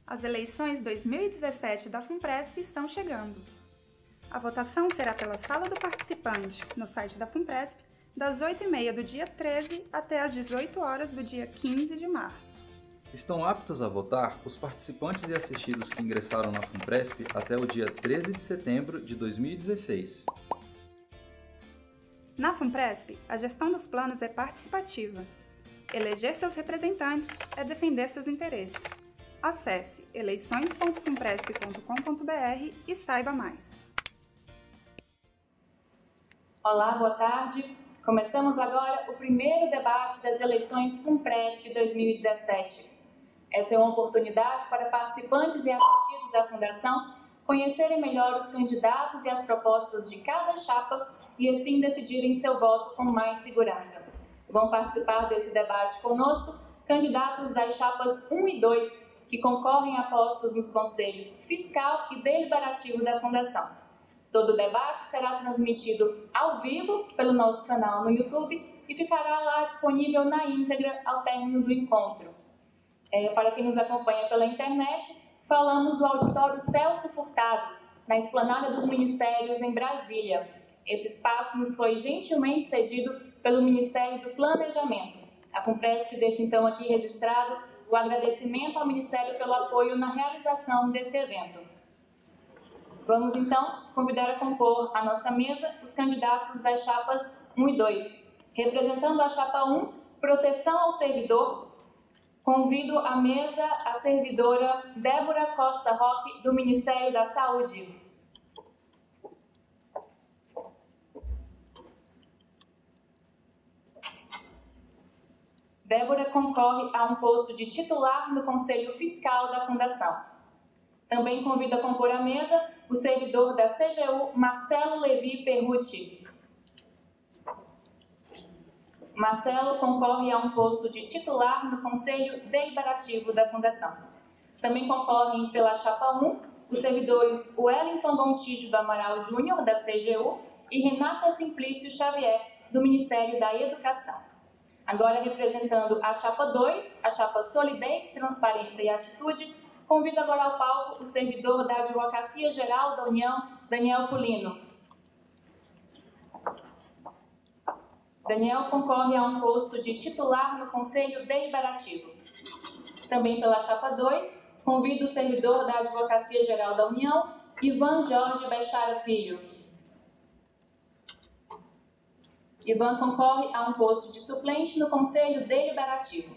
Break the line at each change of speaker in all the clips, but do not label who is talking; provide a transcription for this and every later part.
As eleições 2017 da FUNPRESP estão chegando. A votação será pela Sala do Participante, no site da FUNPRESP, das 8h30 do dia 13 até as 18 horas do dia 15 de março.
Estão aptos a votar os participantes e assistidos que ingressaram na FUNPRESP até o dia 13 de setembro de 2016.
Na FUNPRESP, a gestão dos planos é participativa. Eleger seus representantes é defender seus interesses. Acesse eleições.funpresp.com.br e saiba mais.
Olá, boa tarde. Começamos agora o primeiro debate das eleições FUNPRESP 2017. Essa é uma oportunidade para participantes e assistidos da Fundação conhecerem melhor os candidatos e as propostas de cada chapa e assim decidirem seu voto com mais segurança. Vão participar desse debate conosco candidatos das chapas 1 e 2, que concorrem a postos nos conselhos fiscal e deliberativo da Fundação. Todo o debate será transmitido ao vivo pelo nosso canal no YouTube e ficará lá disponível na íntegra ao término do encontro. Para quem nos acompanha pela internet, falamos do auditório Celso Furtado, na Esplanada dos Ministérios, em Brasília. Esse espaço nos foi gentilmente cedido pelo Ministério do Planejamento. A FUNPRESP deixa então aqui registrado o agradecimento ao Ministério pelo apoio na realização desse evento. Vamos então convidar a compor a nossa mesa os candidatos das chapas 1 e 2. Representando a chapa 1, Proteção ao Servidor, convido à mesa a servidora Débora Costa Roque, do Ministério da Saúde. Débora concorre a um posto de titular no Conselho Fiscal da Fundação. Também convido a compor a mesa o servidor da CGU, Marcelo Levi Perruti. Marcelo concorre a um posto de titular no Conselho Deliberativo da Fundação. Também concorrem pela chapa 1 os servidores Wellington Bontídio do Amaral Júnior, da CGU, e Renata Simplício Xavier, do Ministério da Educação. Agora, representando a chapa 2, a chapa Solidez, Transparência e Atitude, convido agora ao palco o servidor da Advocacia Geral da União, Daniel Pulino. Daniel concorre a um posto de titular no Conselho Deliberativo. Também pela chapa 2, convido o servidor da Advocacia Geral da União, Ivan Jorge Bechara Filho. Ivan concorre a um posto de suplente no Conselho Deliberativo.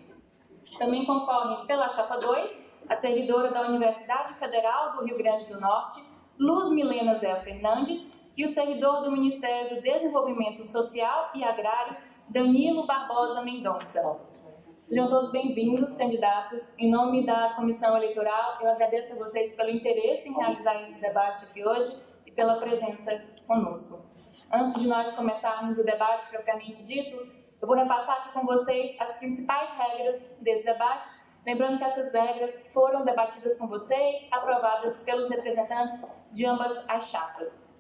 Também concorrem pela chapa 2 a servidora da Universidade Federal do Rio Grande do Norte, Luz Milena Zé Fernandes, e o servidor do Ministério do Desenvolvimento Social e Agrário, Danilo Barbosa Mendonça. Sejam todos bem-vindos, candidatos. Em nome da Comissão Eleitoral, eu agradeço a vocês pelo interesse em realizar esse debate aqui hoje e pela presença conosco. Antes de nós começarmos o debate propriamente dito, eu vou repassar aqui com vocês as principais regras desse debate, lembrando que essas regras foram debatidas com vocês, aprovadas pelos representantes de ambas as chapas.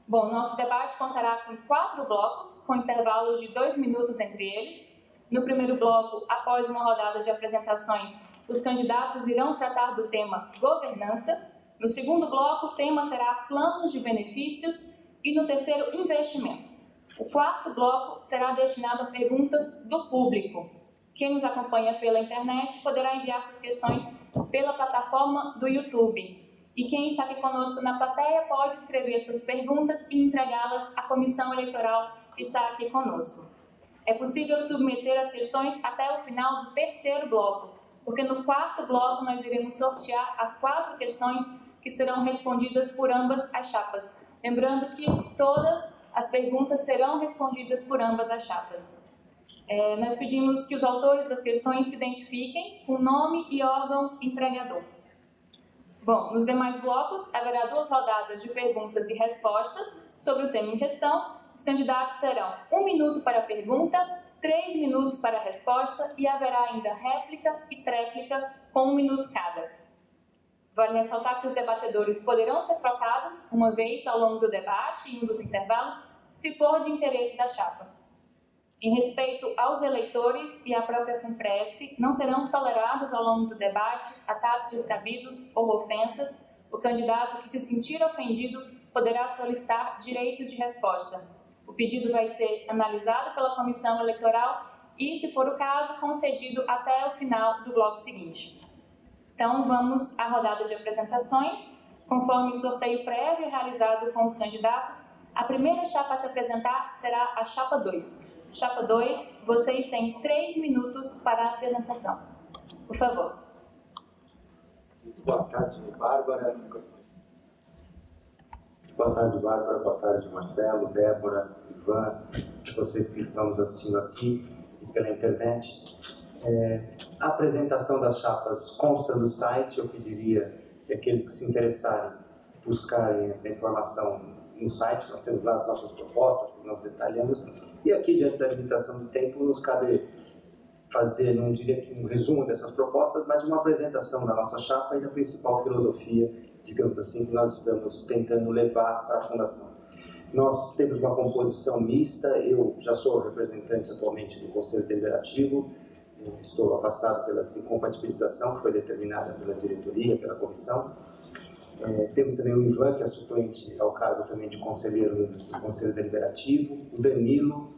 Bom, nosso debate contará com 4 blocos, com intervalos de 2 minutos entre eles. No primeiro bloco, após uma rodada de apresentações, os candidatos irão tratar do tema governança. No segundo bloco, o tema será planos de benefícios. E no terceiro, investimentos. O quarto bloco será destinado a perguntas do público. Quem nos acompanha pela internet poderá enviar suas questões pela plataforma do YouTube. E quem está aqui conosco na plateia pode escrever suas perguntas e entregá-las à comissão eleitoral que está aqui conosco. É possível submeter as questões até o final do terceiro bloco, porque no quarto bloco nós iremos sortear as 4 questões que serão respondidas por ambas as chapas. Lembrando que todas as perguntas serão respondidas por ambas as chapas. Nós pedimos que os autores das questões se identifiquem com nome e órgão empregador. Bom, nos demais blocos, haverá 2 rodadas de perguntas e respostas sobre o tema em questão. Os candidatos terão 1 minuto para a pergunta, 3 minutos para a resposta e haverá ainda réplica e tréplica com 1 minuto cada. Vale ressaltar que os debatedores poderão ser trocados uma vez ao longo do debate e em um dos intervalos, se for de interesse da chapa. Em respeito aos eleitores e à própria FUNPRESP, não serão tolerados ao longo do debate ataques descabidos ou ofensas. O candidato que se sentir ofendido poderá solicitar direito de resposta. O pedido vai ser analisado pela comissão eleitoral e, se for o caso, concedido até o final do bloco seguinte. Então, vamos à rodada de apresentações. Conforme o sorteio prévio realizado com os candidatos, a primeira chapa a se apresentar será a chapa 2. Chapa 2, vocês têm 3 minutos para a apresentação. Por favor.
Muito boa tarde, Bárbara. Muito boa tarde, Bárbara. Boa tarde, Marcelo, Débora, Ivan, vocês que estão nos assistindo aqui e pela internet. A apresentação das chapas consta do site. Eu pediria que aqueles que se interessarem buscarem essa informação no site. Nós temos lá as nossas propostas que nós detalhamos. E aqui, diante da limitação do tempo, nos cabe fazer, não diria que um resumo dessas propostas, mas uma apresentação da nossa chapa e da principal filosofia, digamos assim, que nós estamos tentando levar para a Fundação. Nós temos uma composição mista. Eu já sou representante atualmente do Conselho Deliberativo, estou afastado pela desincompatibilização que foi determinada pela diretoria, pela comissão. Temos também o Ivan, que é suplente ao cargo também de conselheiro do Conselho Deliberativo, o Danilo,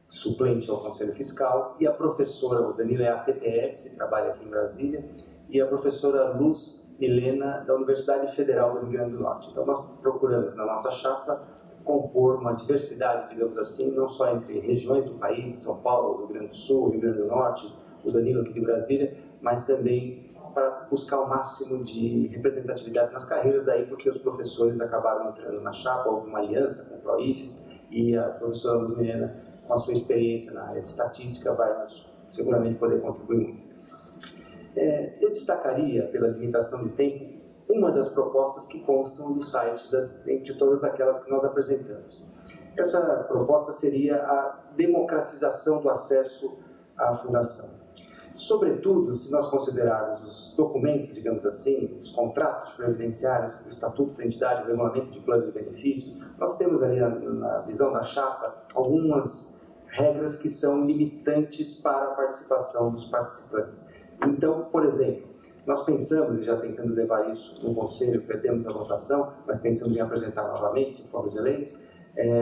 suplente ao Conselho Fiscal, e a professora, o Danilo é ATPS, trabalha aqui em Brasília, e a professora Luz Milena, da Universidade Federal do Rio Grande do Norte. Então nós procuramos na nossa chapa compor uma diversidade, digamos assim, não só entre regiões do país, São Paulo, Rio Grande do Sul, Rio Grande do Norte, o Danilo aqui de Brasília, mas também para buscar o máximo de representatividade nas carreiras, daí porque os professores acabaram entrando na chapa, houve uma aliança com o PROIFES, e a professora Luz Milena, com a sua experiência na área de estatística, vai seguramente poder contribuir muito. Eu destacaria, pela limitação de tempo, uma das propostas que constam do site, entre todas aquelas que nós apresentamos. Essa proposta seria a democratização do acesso à Fundação. Sobretudo, se nós considerarmos os documentos, digamos assim, os contratos previdenciários, o Estatuto da Entidade, o Regulamento de Plano de Benefícios, nós temos ali na visão da chapa algumas regras que são limitantes para a participação dos participantes. Então, por exemplo, nós pensamos, e já tentamos levar isso no Conselho, perdemos a votação, mas pensamos em apresentar novamente, se formos eleitos,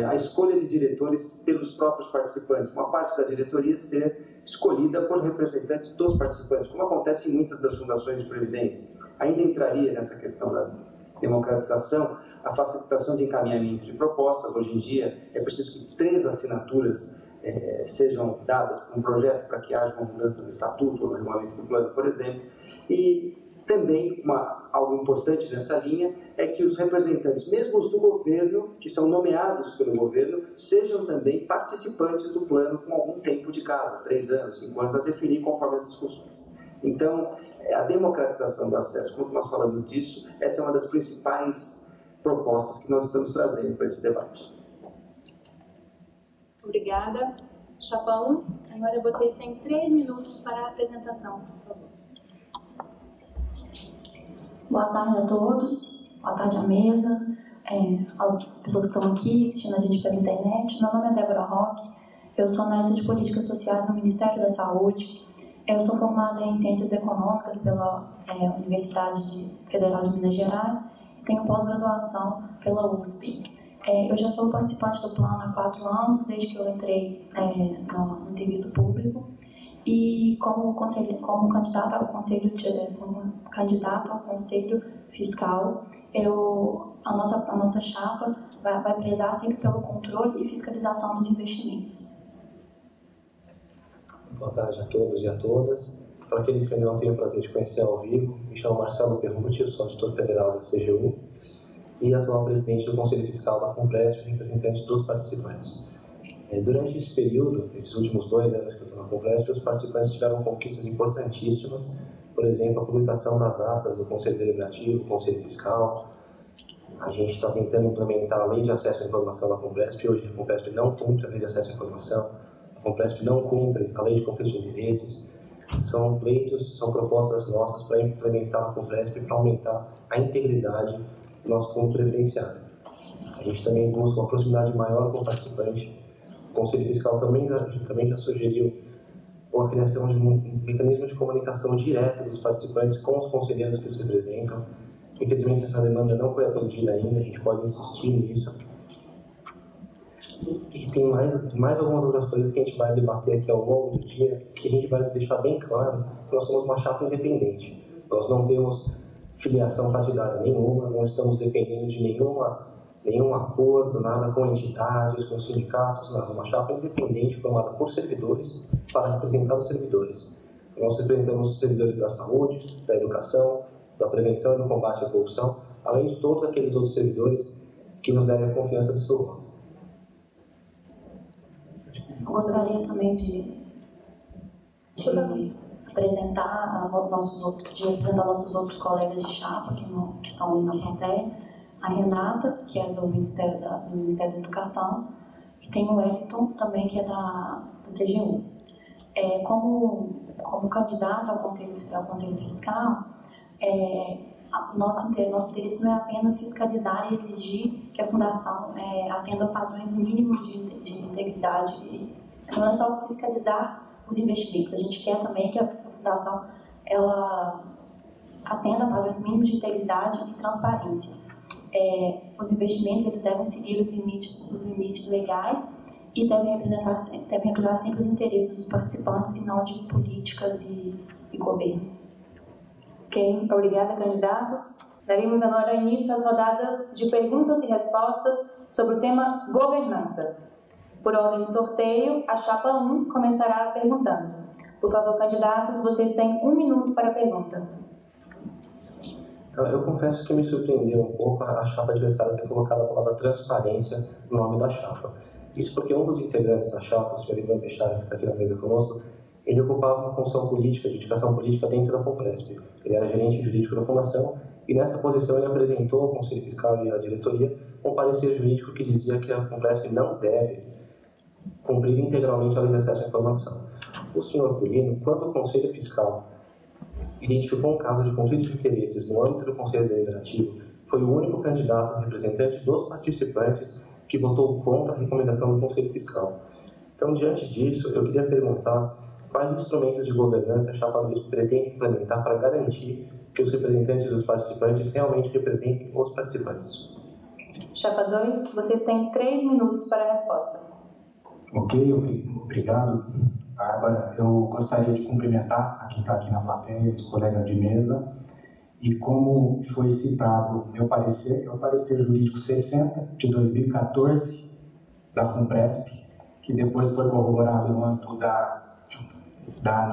a escolha de diretores pelos próprios participantes, uma parte da diretoria ser escolhida por representantes dos participantes, como acontece em muitas das fundações de previdência. Ainda entraria nessa questão da democratização a facilitação de encaminhamento de propostas. Hoje em dia é preciso que 3 assinaturas sejam dadas para um projeto para que haja uma mudança no estatuto ou no regulamento do plano, por exemplo. E também algo importante nessa linha é que os representantes, mesmo os do governo, que são nomeados pelo governo, sejam também participantes do plano com algum tempo de casa, 3 anos, 5 anos, a definir conforme as discussões. Então, a democratização do acesso, como nós falamos disso, essa é uma das principais propostas que nós estamos trazendo para esse debate.
Obrigada. Chapa 1, agora vocês têm 3 minutos para a apresentação, por favor.
Boa tarde a todos, boa tarde à mesa, às pessoas que estão aqui assistindo a gente pela internet. Meu nome é Débora Roque, eu sou analista de políticas sociais no Ministério da Saúde. Eu sou formada em Ciências Econômicas pela Universidade Federal de Minas Gerais e tenho pós-graduação pela USP. Eu já sou participante do plano há 4 anos, desde que eu entrei no serviço público. E como candidata ao Conselho Fiscal, a nossa chapa vai prezar sempre pelo controle e fiscalização dos investimentos.
Boa tarde a todos e a todas. Para aqueles que ainda não têm o prazer de conhecer ao vivo, me chamo Marcelo Perruti, eu sou auditor federal da CGU e atual presidente do Conselho Fiscal da FUNPRESP, representante dos participantes. Durante esse período, esses últimos 2 anos que eu estou na FUNPRESP, os participantes tiveram conquistas importantíssimas, por exemplo, a publicação das atas do Conselho Deliberativo, do Conselho Fiscal. A gente está tentando implementar a Lei de Acesso à Informação da FUNPRESP. Hoje a FUNPRESP não cumpre a Lei de Acesso à Informação, a FUNPRESP não cumpre a Lei de Conflito de Interesses. São pleitos, são propostas nossas para implementar a FUNPRESP e para aumentar a integridade do nosso fundo previdenciário. A gente também busca uma proximidade maior com o participante, Conselho Fiscal também já sugeriu a criação de um mecanismo de comunicação direta dos participantes com os conselheiros que os representam. Infelizmente, essa demanda não foi atendida ainda, a gente pode insistir nisso. E tem mais algumas outras coisas que a gente vai debater aqui ao longo do dia, que a gente vai deixar bem claro que nós somos uma chapa independente. Nós não temos filiação partidária nenhuma, não estamos dependendo de nenhum acordo, nada com entidades, com sindicatos, nada. Uma chapa independente formada por servidores para representar os servidores. Nós representamos os servidores da saúde, da educação, da prevenção e do combate à corrupção, além de todos aqueles outros servidores que nos devem a confiança do seu voto.
Eu gostaria também de apresentar nossos outros colegas de chapa que estão na plateia. A Renata, que é do Ministério da Educação, e tem o Wellington também, que é do CGU. Como candidato ao Conselho Fiscal, nosso interesse não é apenas fiscalizar e exigir que a Fundação atenda padrões mínimos de integridade. Não é só fiscalizar os investimentos. A gente quer também que a Fundação atenda padrões mínimos de integridade e transparência. Os investimentos eles devem seguir os limites legais e devem representar sempre os interesses dos participantes e não de políticas e governo.
Ok, obrigada, candidatos. Daremos agora início às rodadas de perguntas e respostas sobre o tema governança. Por ordem de sorteio, a chapa 1 começará perguntando. Por favor, candidatos, vocês têm 1 minuto para a pergunta.
Eu confesso que me surpreendeu um pouco a chapa adversária ter colocado a palavra transparência no nome da chapa. Isso porque um dos integrantes da chapa, o senhor Ivan Bechara, que está aqui na mesa conosco, ele ocupava uma função política, de indicação política dentro da FUNPRESP. Ele era gerente jurídico da Fundação e nessa posição ele apresentou ao Conselho Fiscal e à diretoria um parecer jurídico que dizia que a FUNPRESP não deve cumprir integralmente a lei de acesso à informação. O senhor Polino, quando o Conselho Fiscal identificou um caso de conflito de interesses no âmbito do Conselho Deliberativo, foi o único candidato representante dos participantes que votou contra a recomendação do Conselho Fiscal. Então, diante disso, eu queria perguntar quais instrumentos de governança a chapa 2 pretende implementar para garantir que os representantes dos participantes realmente representem os participantes.
Chapa 2, vocês têm 3 minutos para a resposta.
Ok, obrigado, Bárbara. Eu gostaria de cumprimentar a quem está aqui na plateia, os colegas de mesa. E como foi citado meu parecer, é o parecer jurídico 60 de 2014 da FUNPRESP, que depois foi corroborado no âmbito da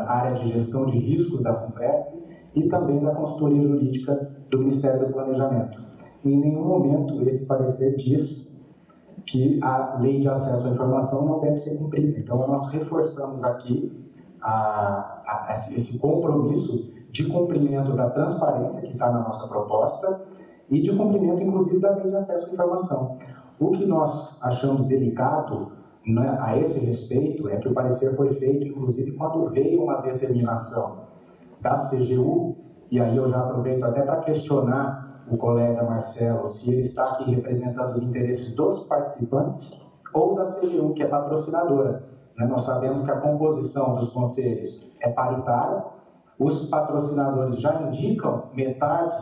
área de gestão de riscos da FUNPRESP e também da consultoria jurídica do Ministério do Planejamento. Em nenhum momento esse parecer diz que a lei de acesso à informação não deve ser cumprida. Então, nós reforçamos aqui esse compromisso de cumprimento da transparência que está na nossa proposta e de cumprimento, inclusive, da lei de acesso à informação. O que nós achamos delicado, né, a esse respeito é que o parecer foi feito, inclusive, quando veio uma determinação da CGU, e aí eu já aproveito até para questionar o colega Marcelo se ele está aqui representando os interesses dos participantes ou da CGU, que é patrocinadora. Nós sabemos que a composição dos conselhos é paritária, os patrocinadores já indicam metade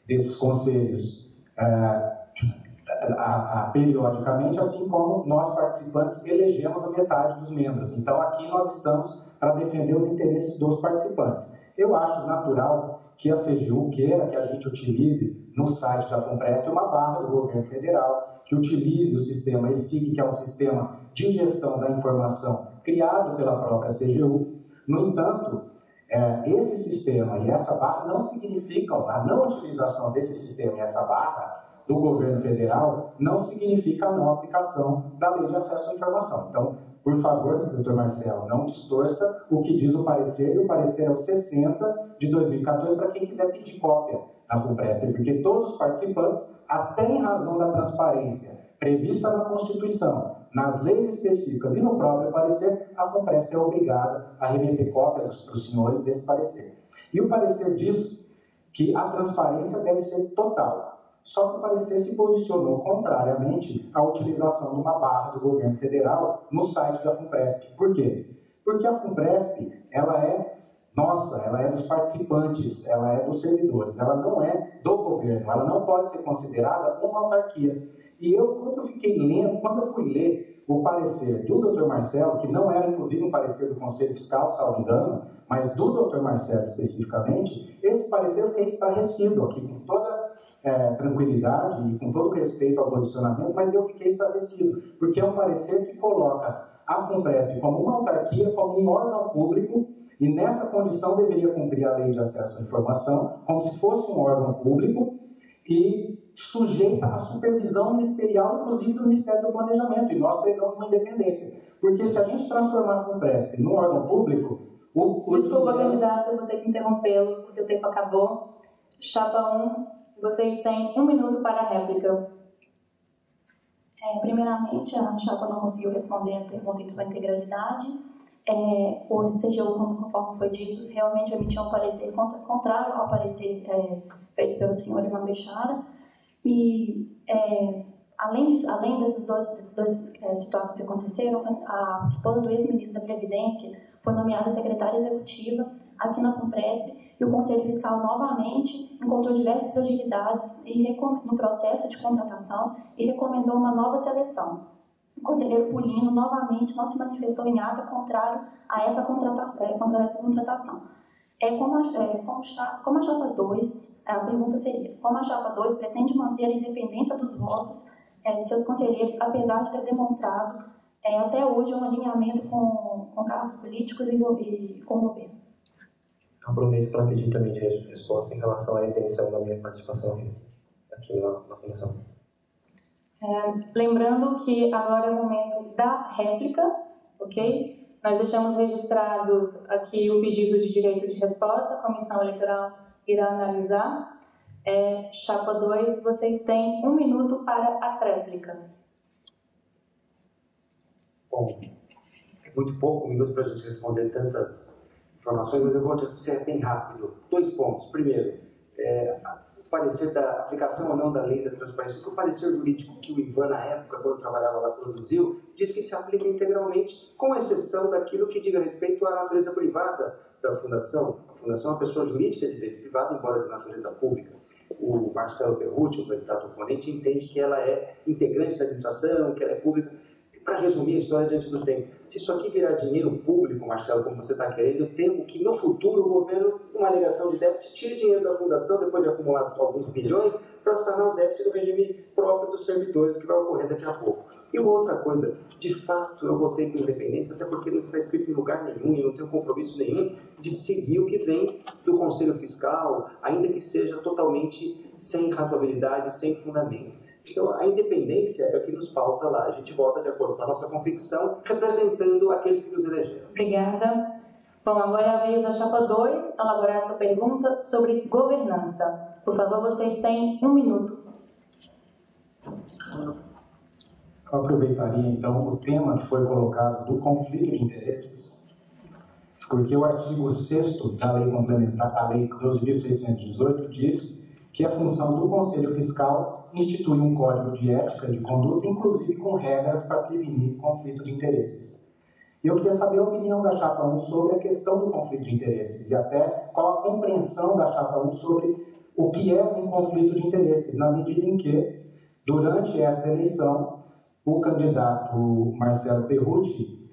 desses conselhos periodicamente, assim como nós participantes elegemos a metade dos membros. Então aqui nós estamos para defender os interesses dos participantes. Eu acho natural que a CGU queira que a gente utilize no site da FUNPRESP uma barra do governo federal, que utilize o sistema ESIG, que é um sistema de gestão da informação criado pela própria CGU. No entanto, esse sistema e essa barra não significam, a não utilização desse sistema e essa barra do governo federal não significa a não aplicação da lei de acesso à informação. Então, por favor, doutor Marcelo, não distorça o que diz o parecer, e o parecer é o 60 de 2014 para quem quiser pedir cópia na FUNPRESP, porque todos os participantes, até em razão da transparência prevista na Constituição, nas leis específicas e no próprio parecer, a FUNPRESP é obrigada a remeter cópias para os senhores desse parecer. E o parecer diz que a transparência deve ser total. Só que o parecer se posicionou contrariamente à utilização de uma barra do governo federal no site da FUNPRESP. Por quê? Porque a FUNPRESP, ela é nossa, ela é dos participantes, ela é dos servidores, ela não é do governo, ela não pode ser considerada uma autarquia. E quando eu fui ler o parecer do Dr. Marcelo, que não era inclusive um parecer do Conselho Fiscal, salvo engano, mas do Dr. Marcelo especificamente, esse parecer fez estarrecido aqui com toda tranquilidade e com todo respeito ao posicionamento, mas eu fiquei estarrecido, porque é um parecer que coloca a FUNPRESP como uma autarquia, como um órgão público, e nessa condição deveria cumprir a lei de acesso à informação, como se fosse um órgão público e sujeita à supervisão ministerial, inclusive do Ministério do Planejamento, e nós pregamos uma independência. Porque se a gente transformar a FUNPRESP num órgão público...
Desculpa, candidato, eu vou ter que interrompê-lo, porque o tempo acabou. Chapa 1, vocês têm 1 minuto para a réplica.
Primeiramente, a chapa não conseguiu responder a pergunta em sua integralidade. O CGU, conforme foi dito, realmente emitiu um parecer contrário ao parecer feito pelo senhor Ivan Bechara. E, além dessas duas situações que aconteceram, a esposa do ex-ministro da Previdência foi nomeada secretária executiva aqui na FUNPRESP, e o Conselho Fiscal novamente encontrou diversas fragilidades no processo de contratação e recomendou uma nova seleção. O conselheiro Pulino novamente não se manifestou em ata contrário a essa contratação. Como a chapa 2, a pergunta seria: como a chapa 2 pretende manter a independência dos votos de seus conselheiros, apesar de ter demonstrado até hoje um alinhamento com cargos políticos e com o governo?
Aproveito para pedir também de resposta em relação à isenção da minha participação aqui na Fundação.
Lembrando que agora é o momento da réplica, ok? Nós deixamos registrados aqui o pedido de direito de resposta, a Comissão Eleitoral irá analisar. Chapa 2, vocês têm 1 minuto para a tréplica.
Bom, é muito pouco, 1 minuto para a gente responder tantas informações, mas eu vou ser bem rápido. 2 pontos. Primeiro, o parecer da aplicação ou não da lei da transparência, porque o parecer jurídico que o Ivan, na época, quando trabalhava lá, produziu, diz que se aplica integralmente, com exceção daquilo que diga respeito à natureza privada da Fundação. A Fundação é uma pessoa jurídica de direito privado, embora de natureza pública. O Marcelo Perrucci, o candidato oponente, entende que ela é integrante da administração, que ela é pública. Para resumir a história diante do tempo, se isso aqui virar dinheiro público, Marcelo, como você está querendo, eu temo que no futuro o governo, numa alegação de déficit, tire dinheiro da fundação, depois de acumular alguns bilhões, para sanar o déficit do regime próprio dos servidores, que vai ocorrer daqui a pouco. E uma outra coisa, de fato eu votei com independência, até porque não está escrito em lugar nenhum, e eu não tenho compromisso nenhum de seguir o que vem do Conselho Fiscal, ainda que seja totalmente sem razoabilidade, sem fundamento. Então, a independência é o que nos falta lá. A gente vota de acordo com a nossa convicção, representando aqueles que nos elegeram.
Obrigada. Bom, agora é a vez da chapa 2 elaborar sua pergunta sobre governança. Por favor, vocês têm 1 minuto.
Eu aproveitaria, então, o tema que foi colocado do conflito de interesses, porque o artigo 6º da Lei Complementar, a Lei 12.618, diz que a função do Conselho Fiscal institui um código de ética de conduta, inclusive com regras para prevenir conflito de interesses. Eu queria saber a opinião da Chapa 1 sobre a questão do conflito de interesses e até qual a compreensão da Chapa 1 sobre o que é um conflito de interesses, na medida em que, durante essa eleição, o candidato Marcelo Perrucci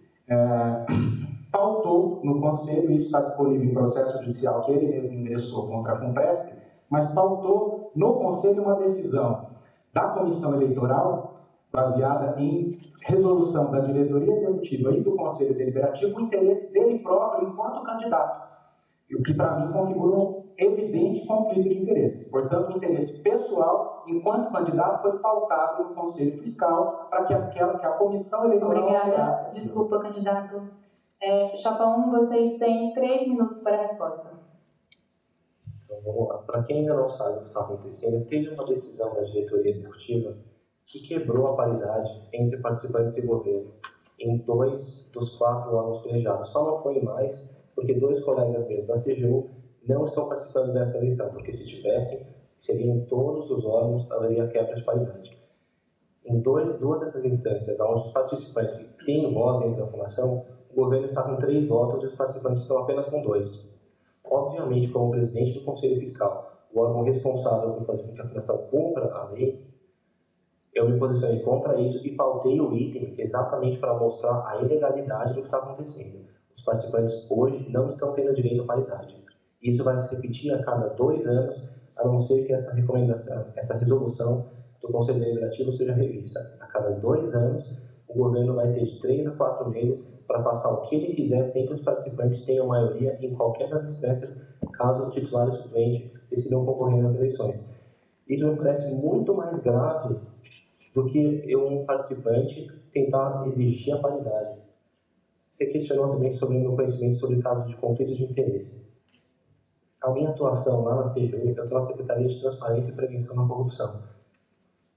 pautou no Conselho, isso está disponível em processo judicial que ele mesmo ingressou contra a FUNPRESP, mas pautou no Conselho uma decisão da Comissão Eleitoral, baseada em resolução da diretoria executiva e do Conselho Deliberativo, o interesse dele próprio enquanto candidato, o que para mim configura um evidente conflito de interesses. Portanto, o interesse pessoal, enquanto candidato, foi pautado no Conselho Fiscal para que a Comissão Eleitoral...
Obrigada. Desculpa, candidato. Chapa 1, vocês têm 3 minutos para a resposta.
Então, vamos lá. Para quem ainda não sabe o que está acontecendo, teve uma decisão da diretoria executiva que quebrou a paridade entre participantes e governo em 2 dos 4 órgãos colegiados. Só não foi mais porque 2 colegas meus da CGU não estão participando dessa eleição, porque se tivessem, Seria em todos os órgãos haveria quebra de paridade. Em duas dessas instâncias, onde os participantes têm voz dentro da fundação, o governo está com 3 votos e os participantes estão apenas com 2. Obviamente, como presidente do Conselho Fiscal, o órgão responsável por fazer com que a fundação cumpra a lei, eu me posicionei contra isso e pautei o item exatamente para mostrar a ilegalidade do que está acontecendo. Os participantes hoje não estão tendo direito à paridade. Isso vai se repetir a cada 2 anos, a não ser que essa recomendação, essa resolução do Conselho Deliberativo seja revista. A cada 2 anos, o governo vai ter de 3 a 4 meses para passar o que ele quiser, sem que os participantes tenham maioria em qualquer das instâncias, caso o titular e o suplente decidam concorrer nas eleições. Isso me parece muito mais grave do que um participante tentar exigir a paridade. Você questionou também sobre o meu conhecimento sobre casos de conflito de interesse. A minha atuação lá na CGU, eu estou na Secretaria de Transparência e Prevenção da Corrupção.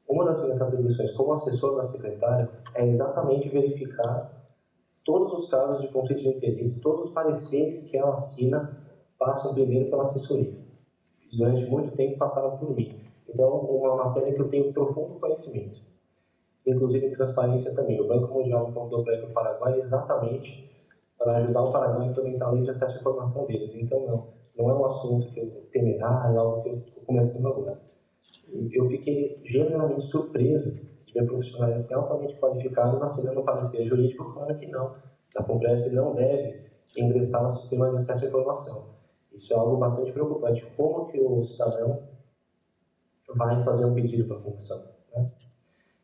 Uma das minhas atribuições como assessor da secretária é exatamente verificar todos os casos de conflito de interesse, todos os pareceres que ela assina passam primeiro pela assessoria. Durante muito tempo passaram por mim. Então, uma matéria que eu tenho profundo conhecimento. Inclusive em transparência também. O Banco Mundial me convidou para ir para o Paraguai exatamente para ajudar o Paraguai a implementar a lei de acesso à informação deles. Então, não é um assunto que eu temerário, é algo que eu estou começando agora. Eu fiquei genuinamente surpreso de ver profissionais assim, altamente qualificados assinando um parecer jurídico falando que não, que a FUNPRESP não deve ingressar no sistema de acesso à informação. Isso é algo bastante preocupante. Como que o cidadão vai fazer um pedido para a fundação, né?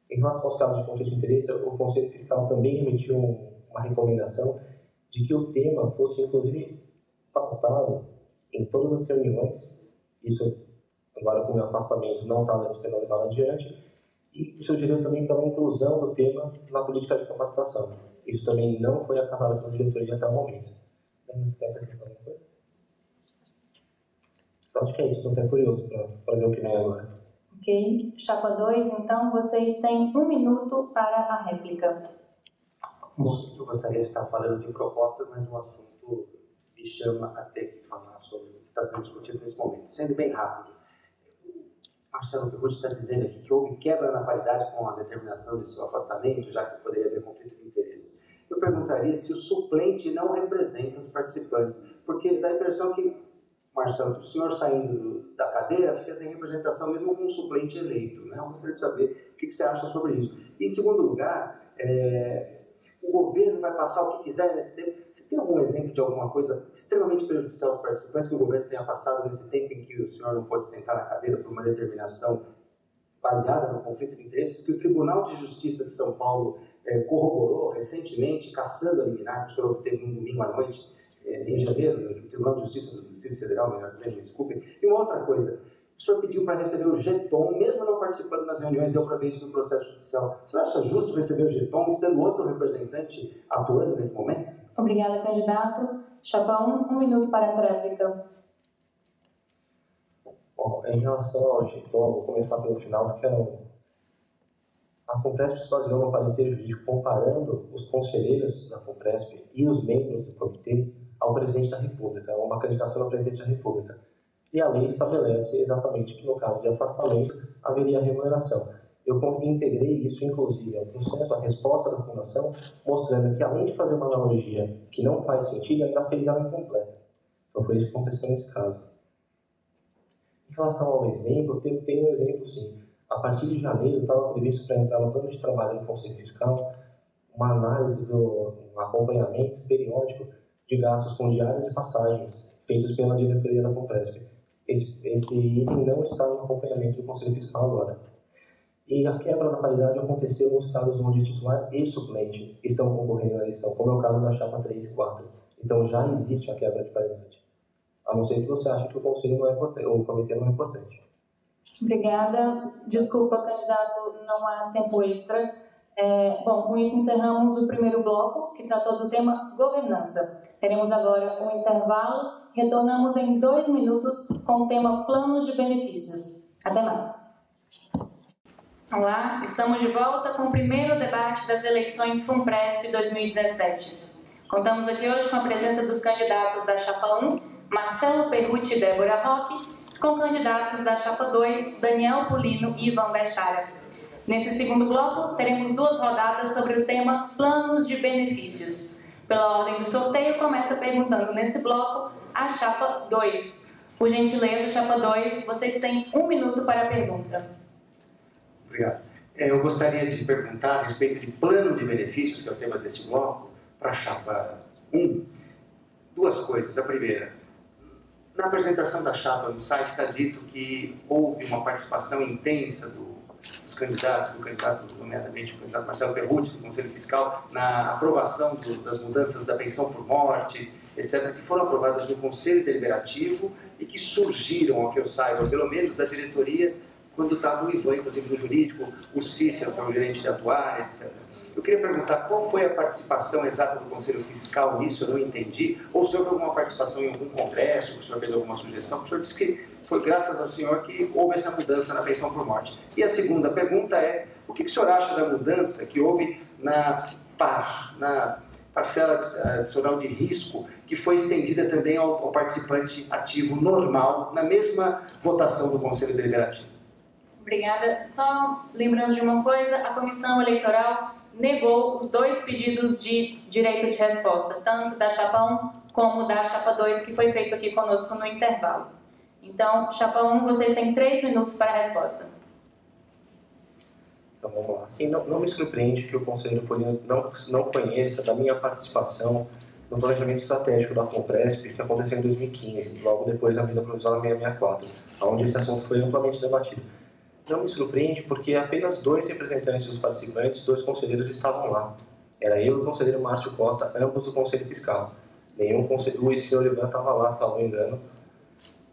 Em relação aos casos de conflito de interesse, o Conselho Fiscal também emitiu uma recomendação de que o tema fosse, inclusive, pautado em todas as reuniões. Isso, agora com o meu afastamento, não está sendo levado adiante. E sugeriu também pela inclusão do tema na política de capacitação. Isso também não foi acatado pela diretoria até o momento. Acho que é isso, estou até curioso para ver o que vem agora.
Ok. Chapa 2, então, vocês têm 1 minuto para a réplica.
Bom, eu gostaria de estar falando de propostas, mas o assunto me chama a ter que falar sobre o que está sendo discutido nesse momento. Sendo bem rápido, Marcelo, o que eu vou estar dizendo aqui que houve quebra na paridade com a determinação de seu afastamento, já que poderia haver conflito de interesse. Eu perguntaria se o suplente não representa os participantes, porque dá a impressão que, Marcelo, o senhor saindo da cadeira fez a representação mesmo com um suplente eleito, né? Eu gostaria de saber o que você acha sobre isso. E, em segundo lugar, o governo vai passar o que quiser nesse tempo. Você tem algum exemplo de alguma coisa extremamente prejudicial aos participantes que o governo tenha passado nesse tempo em que o senhor não pode sentar na cadeira por uma determinação baseada no conflito de interesses, que o Tribunal de Justiça de São Paulo corroborou recentemente, cassando a liminar que o senhor obteve no domingo à noite, em janeiro, no Tribunal de Justiça do Distrito Federal, melhor dizendo, me desculpem. E uma outra coisa, o senhor pediu para receber o jeton, mesmo não participando das reuniões, deu para ver isso no processo judicial. O senhor acha justo receber o jeton, sendo outro representante atuando nesse momento?
Obrigada, candidato. Chapa 1, 1 minuto para a réplica.
Bom, em relação ao jeton, vou começar pelo final, porque a FUNPRESP se baseou no parecer jurídico comparando os conselheiros da FUNPRESP e os membros do comitê ao presidente da República, uma candidatura ao presidente da República. E a lei estabelece exatamente que, no caso de afastamento, haveria remuneração. Eu integrei isso, inclusive, ao processo, a resposta da Fundação, mostrando que, além de fazer uma analogia que não faz sentido, ainda fez ela incompleta. Então, foi isso que aconteceu nesse caso. Em relação ao exemplo, tem um exemplo, sim. A partir de janeiro, estava previsto para entrar no plano de trabalho do Conselho Fiscal uma análise um acompanhamento periódico de gastos com diárias e passagens feitos pela diretoria da FUNPRESP. Esse item não está no acompanhamento do Conselho Fiscal agora. E a quebra da paridade aconteceu nos casos onde titular e suplente estão concorrendo à eleição, como é o caso da chapa 3 e 4. Então já existe a quebra de paridade. A não ser que você ache que o Conselho não é importante, ou o comitê não é importante.
Obrigada. Desculpa, candidato, não há tempo extra. Bom, com isso encerramos o primeiro bloco, que tratou do tema governança. Teremos agora um intervalo. Retornamos em 2 minutos com o tema planos de benefícios. Até mais. Olá, estamos de volta com o primeiro debate das eleições FUNPRESP 2017. Contamos aqui hoje com a presença dos candidatos da chapa 1, Marcelo Perrucci e Débora Roque, com candidatos da Chapa 2, Daniel Pulino e Ivan Bechara. Nesse segundo bloco, teremos 2 rodadas sobre o tema Planos de Benefícios. Pela ordem do sorteio, começa perguntando nesse bloco a Chapa 2. Por gentileza, Chapa 2, vocês têm 1 minuto para a pergunta.
Obrigado. Eu gostaria de perguntar a respeito de plano de benefícios, que é o tema deste bloco, para a Chapa 1. 2 coisas. A primeira, na apresentação da Chapa no site está dito que houve uma participação intensa dos candidatos, do candidato, nomeadamente o candidato Marcelo Perrucci, do Conselho Fiscal, na aprovação das mudanças da pensão por morte, etc., que foram aprovadas no Conselho Deliberativo e que surgiram, ao que eu saiba, pelo menos da diretoria, quando estava o Ivan, inclusive no jurídico, o Cícero, que é o gerente de atuária, etc. Eu queria perguntar qual foi a participação exata do Conselho Fiscal nisso, eu não entendi, ou se houve alguma participação em algum congresso, o senhor fez alguma sugestão, o senhor disse que foi graças ao senhor que houve essa mudança na pensão por morte. E a segunda pergunta é, o que o senhor acha da mudança que houve na parcela adicional de risco, que foi estendida também ao participante ativo normal, na mesma votação do Conselho Deliberativo?
Obrigada. Só lembrando de uma coisa, a Comissão Eleitoral negou os 2 pedidos de direito de resposta, tanto da Chapa 1 como da Chapa 2, que foi feito aqui conosco no intervalo. Então, Chapa 1, vocês têm 3 minutos para a resposta.
Então, vamos lá. Assim, não me surpreende que o Conselho Pulino não conheça da minha participação no planejamento estratégico da FUNPRESP, que aconteceu em 2015, logo depois da medida provisória 664, onde esse assunto foi amplamente debatido. Não me surpreende porque apenas 2 representantes dos participantes, 2 conselheiros estavam lá. Era eu e o conselheiro Márcio Costa, ambos do Conselho Fiscal. Nenhum conselheiro, o senhor Ivan estava lá, salvo engano,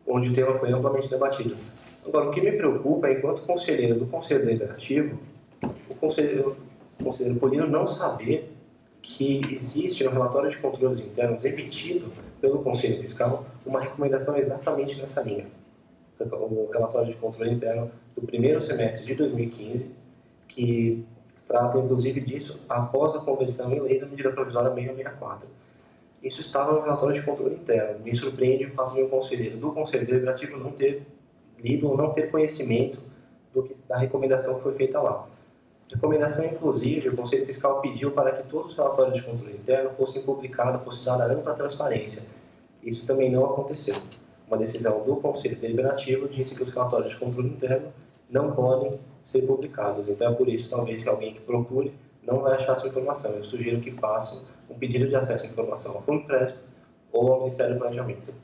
onde o tema foi amplamente debatido. Agora, o que me preocupa é, enquanto conselheiro do Conselho Deliberativo, o conselheiro Pulino não saber que existe no relatório de controles internos emitido pelo Conselho Fiscal uma recomendação exatamente nessa linha. O relatório de controle interno do primeiro semestre de 2015, que trata inclusive disso após a conversão em lei da medida provisória 664. Isso estava no relatório de controle interno. Me surpreende o fato de um conselheiro do Conselho Deliberativo não ter lido ou não ter conhecimento da recomendação que foi feita lá. Recomendação, inclusive, o Conselho Fiscal pediu para que todos os relatórios de controle interno fossem publicados, fosse dada ampla transparência. Isso também não aconteceu. Uma decisão do Conselho Deliberativo disse que os relatórios de controle interno não podem ser publicados. Então, é por isso, talvez, que alguém que procure não vai achar essa informação. Eu sugiro que façam um pedido de acesso à informação ao FUNPRESP ou ao Ministério do Planejamento.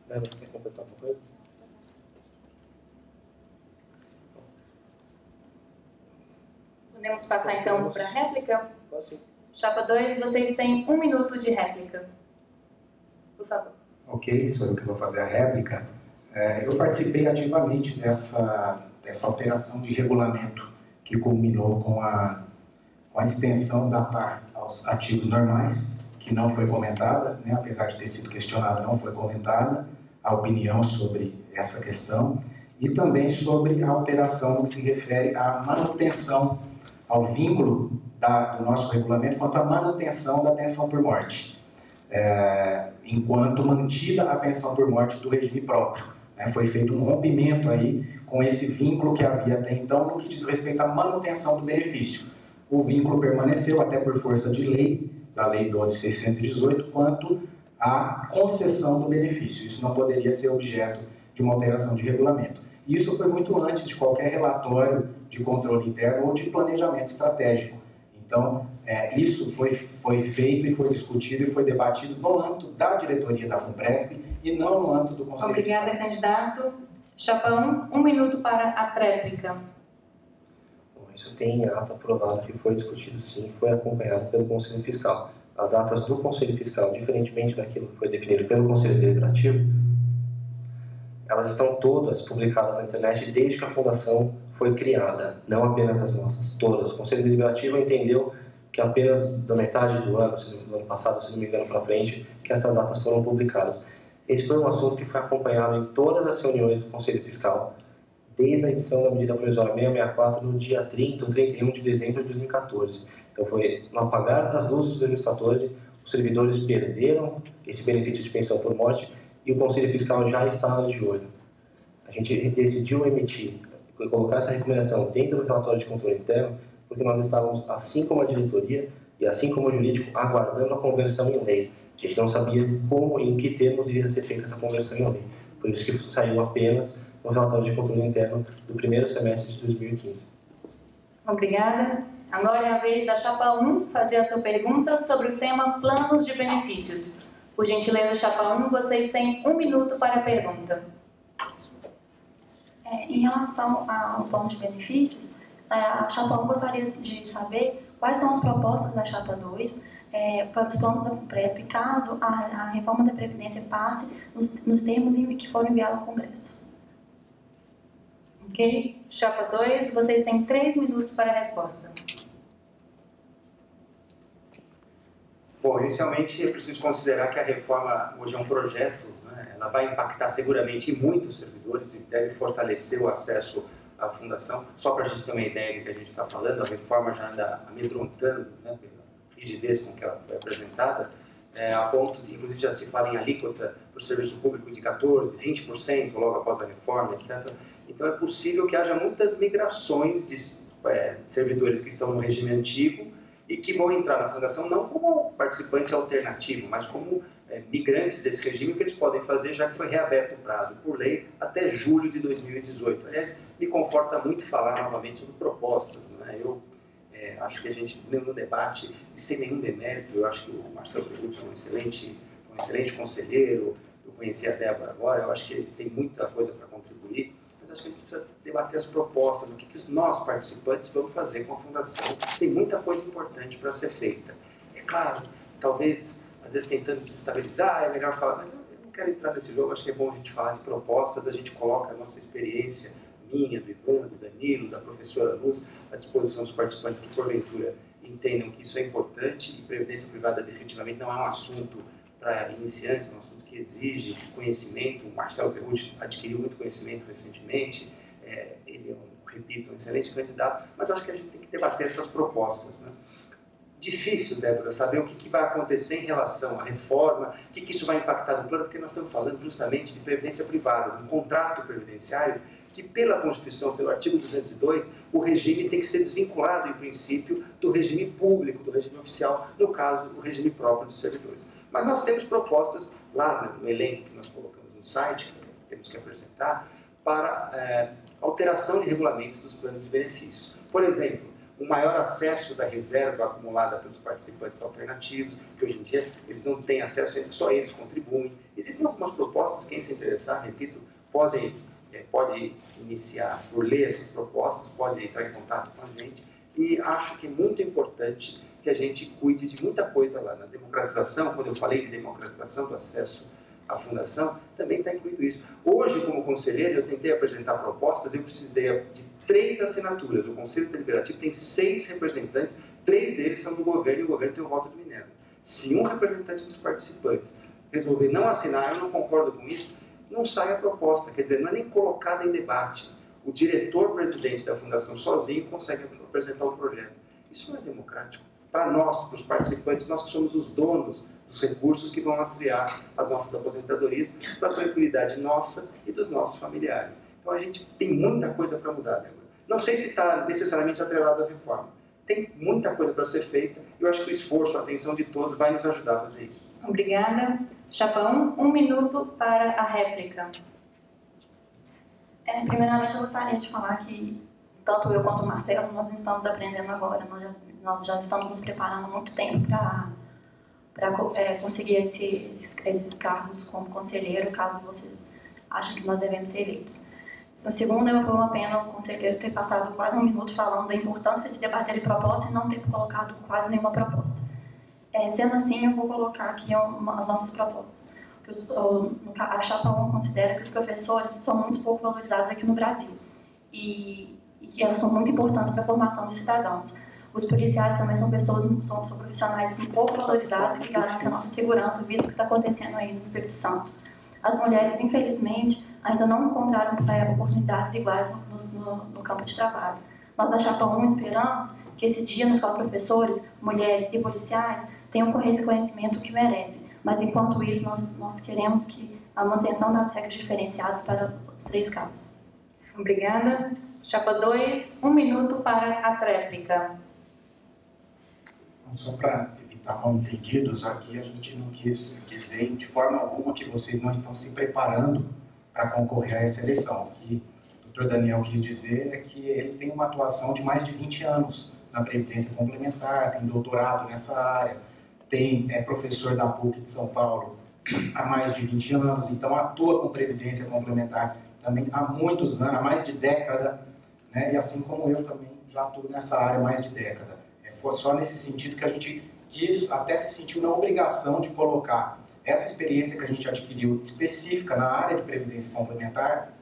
Você quer completar alguma coisa?
Podemos passar, então, para a réplica?
Pode sim.
Chapa 2, vocês têm 1 minuto de réplica. Por favor.
Ok, sou eu que vou fazer a réplica. Eu participei ativamente dessa alteração de regulamento que culminou com a extensão da PAR aos ativos normais, que não foi comentada, né, apesar de ter sido questionada, não foi comentada a opinião sobre essa questão, e também sobre a alteração no que se refere à manutenção, ao vínculo do nosso regulamento quanto à manutenção da pensão por morte, enquanto mantida a pensão por morte do regime próprio. Foi feito um rompimento aí com esse vínculo que havia até então no que diz respeito à manutenção do benefício. O vínculo permaneceu até por força de lei, da Lei 12.618, quanto à concessão do benefício. Isso não poderia ser objeto de uma alteração de regulamento. E isso foi muito antes de qualquer relatório de controle interno ou de planejamento estratégico. Então, isso foi feito e foi discutido e foi debatido no âmbito da diretoria da FUNPRESP e não no âmbito do Conselho Fiscal.
Obrigada, candidato. Chapa 1, 1 minuto para a tréplica.
Bom, isso tem ata aprovada que foi discutido sim, foi acompanhado pelo Conselho Fiscal. As atas do Conselho Fiscal, diferentemente daquilo que foi definido pelo Conselho Deliberativo, elas estão todas publicadas na internet desde que a fundação foi criada, não apenas as nossas, todas. O Conselho Deliberativo entendeu que apenas da metade do ano passado, se não me engano, para frente, que essas datas foram publicadas. Esse foi um assunto que foi acompanhado em todas as reuniões do Conselho Fiscal, desde a edição da medida provisória 664, no dia 30 ou 31 de dezembro de 2014. Então, foi no apagar das luzes de 2014, os servidores perderam esse benefício de pensão por morte e o Conselho Fiscal já está de olho. A gente decidiu emitir e colocar essa recomendação dentro do relatório de controle interno, porque nós estávamos, assim como a diretoria e assim como o jurídico, aguardando a conversão em lei. A gente não sabia como e em que termos iria ser feita essa conversão em lei. Por isso que saiu apenas no relatório de controle interno do primeiro semestre de 2015.
Obrigada. Agora é a vez da Chapa 1 fazer a sua pergunta sobre o tema planos de benefícios. Por gentileza, Chapa 1, vocês têm 1 minuto para a pergunta.
Em relação aos planos de benefícios, a Chapa 1 gostaria de saber quais são as propostas da Chapa 2 para os planos da FUNPRESP, caso a reforma da Previdência passe nos termos que foram enviados ao Congresso.
Ok. Chapa 2, vocês têm 3 minutos para a resposta.
Bom, inicialmente é preciso considerar que a reforma hoje é um projeto, né? Ela vai impactar seguramente muitos servidores e deve fortalecer o acesso à fundação. Só para a gente ter uma ideia do que a gente está falando, a reforma já anda amedrontando, né, pela rigidez com que ela foi apresentada, a ponto de, inclusive, já se fala em alíquota para o serviço público de 14%, 20% logo após a reforma, etc. Então é possível que haja muitas migrações de servidores que estão no regime antigo e que vão entrar na fundação não como participante alternativo, mas como migrantes desse regime, que eles podem fazer, já que foi reaberto o prazo por lei até julho de 2018. Aliás, me conforta muito falar novamente sobre propostas, né? Eu acho que a gente, no debate, sem nenhum demérito, eu acho que o Marcelo Perrucci é um excelente conselheiro, eu conheci a Débora agora, eu acho que ele tem muita coisa para contribuir, mas acho que a gente precisa debater as propostas, o que nós, participantes, vamos fazer com a Fundação. Tem muita coisa importante para ser feita. É claro, talvez, às vezes tentando desestabilizar, é melhor falar, mas eu não quero entrar nesse jogo, acho que é bom a gente falar de propostas, a gente coloca a nossa experiência, minha, do Ivan, do Danilo, da professora Luz, à disposição dos participantes que, porventura, entendam que isso é importante e previdência privada definitivamente não é um assunto para iniciantes, é um assunto que exige conhecimento. O Marcelo Perrucci adquiriu muito conhecimento recentemente, ele é, repito, um excelente candidato, mas acho que a gente tem que debater essas propostas, né? Difícil, Débora, saber o que vai acontecer em relação à reforma, o que isso vai impactar no plano, porque nós estamos falando justamente de previdência privada, de um contrato previdenciário que, pela Constituição, pelo artigo 202, o regime tem que ser desvinculado, em princípio, do regime público, do regime oficial, no caso, do regime próprio dos servidores. Mas nós temos propostas lá no elenco que nós colocamos no site, que temos que apresentar, para alteração de regulamentos dos planos de benefícios. Por exemplo, o maior acesso da reserva acumulada pelos participantes alternativos, que hoje em dia eles não têm acesso, só eles contribuem. Existem algumas propostas, quem se interessar, repito, pode iniciar por ler essas propostas, pode entrar em contato com a gente, e acho que é muito importante que a gente cuide de muita coisa lá. Na democratização, quando eu falei de democratização do acesso à fundação, também está incluído isso. Hoje, como conselheiro, eu tentei apresentar propostas, eu precisei de 3 assinaturas. O Conselho Deliberativo tem 6 representantes, 3 deles são do governo e o governo tem o voto de Minerva. Se um representante dos participantes resolver não assinar, eu não concordo com isso, não sai a proposta, quer dizer, não é nem colocada em debate. O diretor-presidente da Fundação sozinho consegue apresentar o projeto. Isso não é democrático. Para nós, para os participantes, nós que somos os donos dos recursos que vão lastrear as nossas aposentadorias para a tranquilidade nossa e dos nossos familiares. Então a gente tem muita coisa para mudar, né? Não sei se está necessariamente atrelado à reforma. Tem muita coisa para ser feita e eu acho que o esforço, a atenção de todos vai nos ajudar a fazer isso.
Obrigada. Chapa 1, 1 minuto para a réplica.
Primeiramente, eu gostaria de falar que tanto eu quanto o Marcelo, nós não estamos aprendendo agora, nós já estamos nos preparando há muito tempo para conseguir esses cargos como conselheiro, caso vocês achem que nós devemos ser eleitos. No segundo, foi uma pena o conselheiro ter passado quase 1 minuto falando da importância de debater propostas e não ter colocado quase nenhuma proposta. Sendo assim, eu vou colocar aqui as nossas propostas. A Chapa 1 considera que os professores são muito pouco valorizados aqui no Brasil e elas são muito importantes para a formação dos cidadãos. Os policiais também são profissionais pouco valorizados que garantem a nossa segurança, visto o que está acontecendo aí no Espírito Santo. As mulheres, infelizmente, ainda não encontraram oportunidades iguais no campo de trabalho. Nós da Chapa 1 esperamos que esse dia nos qual professores, mulheres e policiais tenham esse conhecimento que merecem. Mas, enquanto isso, nós queremos que a manutenção das regras diferenciadas para os 3 casos.
Obrigada. Chapa 2, 1 minuto para a tréplica.
Só para evitar mal-entendidos, aqui a gente não quis dizer de forma alguma que vocês não estão se preparando para concorrer a essa eleição. O que o Dr. Daniel quis dizer é que ele tem uma atuação de mais de 20 anos na Previdência Complementar, tem doutorado nessa área, é professor da PUC de São Paulo há mais de 20 anos, então atua com Previdência Complementar também há muitos anos, há mais de década, né? E assim como eu também já atuo nessa área há mais de década. Foi só nesse sentido que a gente quis, até se sentiu na obrigação de colocar essa experiência que a gente adquiriu específica na área de Previdência Complementar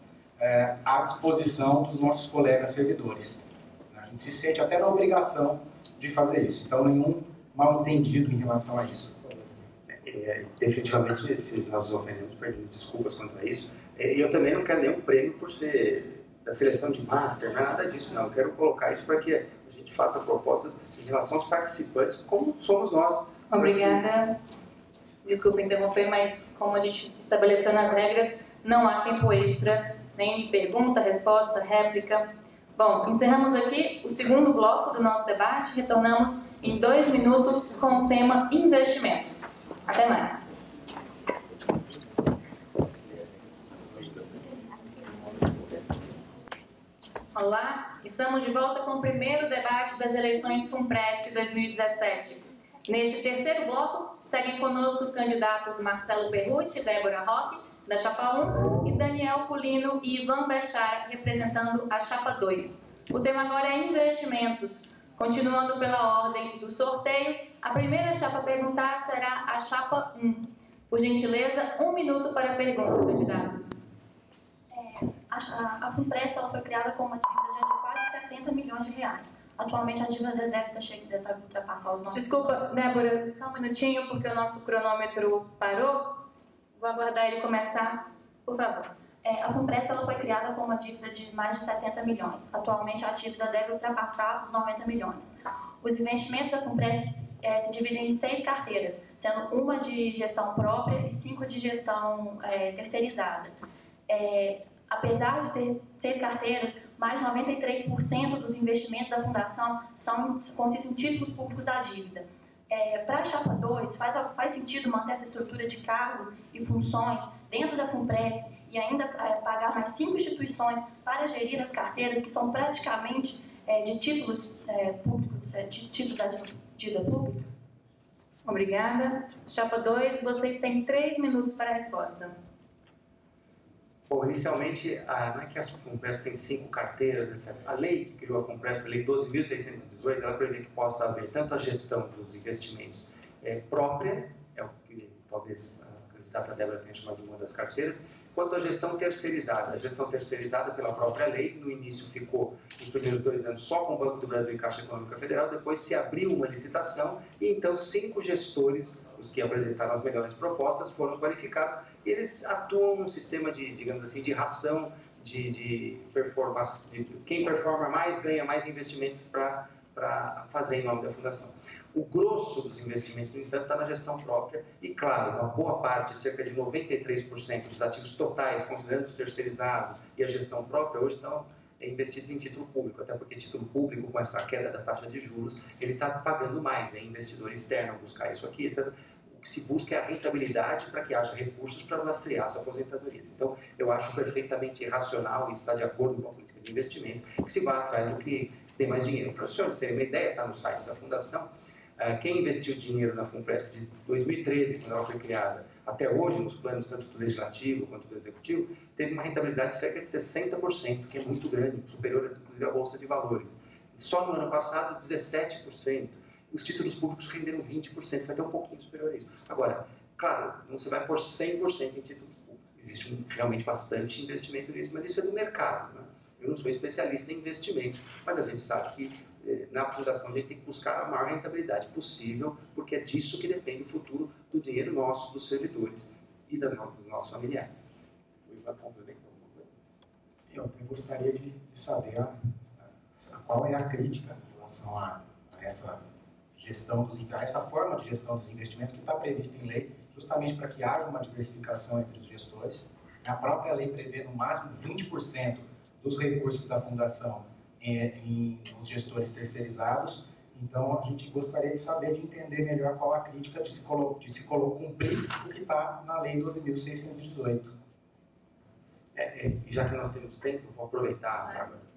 à disposição dos nossos colegas servidores. A gente se sente até na obrigação de fazer isso, então nenhum mal-entendido em relação a isso.
Definitivamente, se nós nos ofendemos, pedimos desculpas quanto a isso. E eu também não quero nenhum prêmio por ser da seleção de Master, nada disso não. Eu quero colocar isso para que a gente faça propostas em relação aos participantes, como somos nós.
Obrigada. Desculpa interromper, mas como a gente estabeleceu nas regras, não há tempo extra, nem pergunta, resposta, réplica. Bom, encerramos aqui o segundo bloco do nosso debate. Retornamos em 2 minutos com o tema investimentos. Até mais. Olá, estamos de volta com o primeiro debate das eleições FUNPRESP 2017. Neste terceiro bloco, seguem conosco os candidatos Marcelo Perrucci e Débora Roque, da Chapa 1, e Daniel Culino e Ivan Bechara, representando a Chapa 2. O tema agora é investimentos. Continuando pela ordem do sorteio, a primeira chapa a perguntar será a Chapa 1. Por gentileza, 1 minuto para a pergunta, candidatos.
A FUNPRESP foi criada com uma dívida de quase 70 milhões de reais. Atualmente a dívida deve estar ultrapassar os nossos...
Desculpa, Débora, só um minutinho, porque o nosso cronômetro parou. Vou aguardar ele começar, por favor.
A FUNPRESP foi criada com uma dívida de mais de 70 milhões. Atualmente a dívida deve ultrapassar os 90 milhões. Os investimentos da FUNPRESP se dividem em 6 carteiras, sendo uma de gestão própria e 5 de gestão terceirizada. Apesar de ter 6 carteiras, mais de 93% dos investimentos da Fundação consistem em títulos públicos da dívida. Para a Chapa 2, faz sentido manter essa estrutura de cargos e funções dentro da FUNPRESP e ainda pagar mais 5 instituições para gerir as carteiras, que são praticamente de títulos públicos, de títulos da dívida pública?
Obrigada. Chapa 2, vocês têm 3 minutos para a resposta.
Bom, inicialmente, não é que a FUNPRESP tem 5 carteiras, etc. A lei que criou a FUNPRESP, a lei 12.618, ela prevê que possa haver tanto a gestão dos investimentos própria, é o que talvez a candidata Débora tenha chamado de uma das carteiras, quanto a gestão terceirizada. A gestão terceirizada pela própria lei, no início ficou, nos primeiros 2 anos, só com o Banco do Brasil e Caixa Econômica Federal, depois se abriu uma licitação e então 5 gestores, os que apresentaram as melhores propostas, foram qualificados. Eles atuam num sistema de, digamos assim, de ração, de performance, quem performa mais ganha mais investimento para fazer em nome da Fundação. O grosso dos investimentos, no entanto, está na gestão própria e, claro, uma boa parte, cerca de 93% dos ativos totais, considerando os terceirizados e a gestão própria, hoje estão investidos em título público, até porque título público, com essa queda da taxa de juros, ele está pagando mais, né? Investidor externo buscar isso aqui, etc. O que se busca é a rentabilidade para que haja recursos para lastrear as aposentadorias. Então, eu acho perfeitamente racional e está de acordo com a política de investimento que se vá atrás do que tem mais dinheiro. Para os senhores terem uma ideia, está no site da Fundação, quem investiu dinheiro na FUNPRESP de 2013, quando ela foi criada, até hoje, nos planos tanto do Legislativo quanto do Executivo, teve uma rentabilidade de cerca de 60%, que é muito grande, superior inclusive à Bolsa de Valores. Só no ano passado, 17%. Os títulos públicos renderam 20%, vai ter um pouquinho superior a isso. Agora, claro, não se vai pôr 100% em títulos públicos. Existe realmente bastante investimento nisso, mas isso é do mercado, né? Eu não sou especialista em investimentos, mas a gente sabe que na Fundação a gente tem que buscar a maior rentabilidade possível, porque é disso que depende o futuro do dinheiro nosso, dos servidores e dos nossos familiares. O Ivan complementa alguma coisa?
Eu até gostaria de saber qual é a crítica em relação a essa gestão essa forma de gestão dos investimentos que está prevista em lei, justamente para que haja uma diversificação entre os gestores. A própria lei prevê no máximo 20% dos recursos da fundação nos gestores terceirizados. Então, a gente gostaria de saber, de entender melhor qual a crítica de se cumprir o que está na Lei 12.618.
Já que nós temos tempo, vou aproveitar, Bárbara.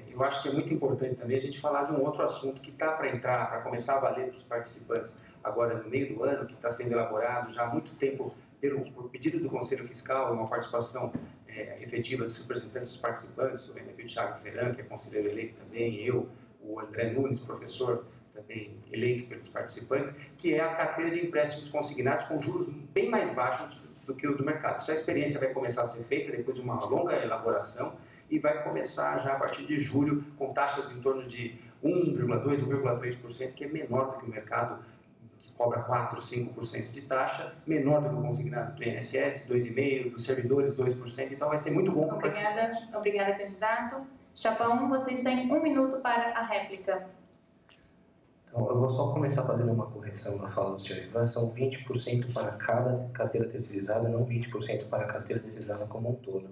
Eu acho que é muito importante também a gente falar de um outro assunto que está para entrar, para começar a valer para os participantes agora no meio do ano, que está sendo elaborado já há muito tempo por pedido do Conselho Fiscal, uma participação efetiva dos representantes dos participantes. Estou vendo aqui o Thiago Ferran, que é conselheiro eleito também, eu, o André Nunes, professor também eleito pelos participantes, que é a carteira de empréstimos consignados com juros bem mais baixos do que os do mercado. Essa experiência vai começar a ser feita depois de uma longa elaboração e vai começar já a partir de julho com taxas em torno de 1,2%, 1,3%, que é menor do que o mercado, que cobra 4%, 5% de taxa, menor do que o consignado do INSS, 2,5%, dos servidores, 2%, então vai ser muito bom.
Obrigada, candidato. Chapa 1, vocês têm 1 minuto para a réplica.
Então, eu vou só começar fazendo uma correção na fala do senhor Ivan. São 20% para cada carteira terceirizada, não 20% para a carteira terceirizada como um todo.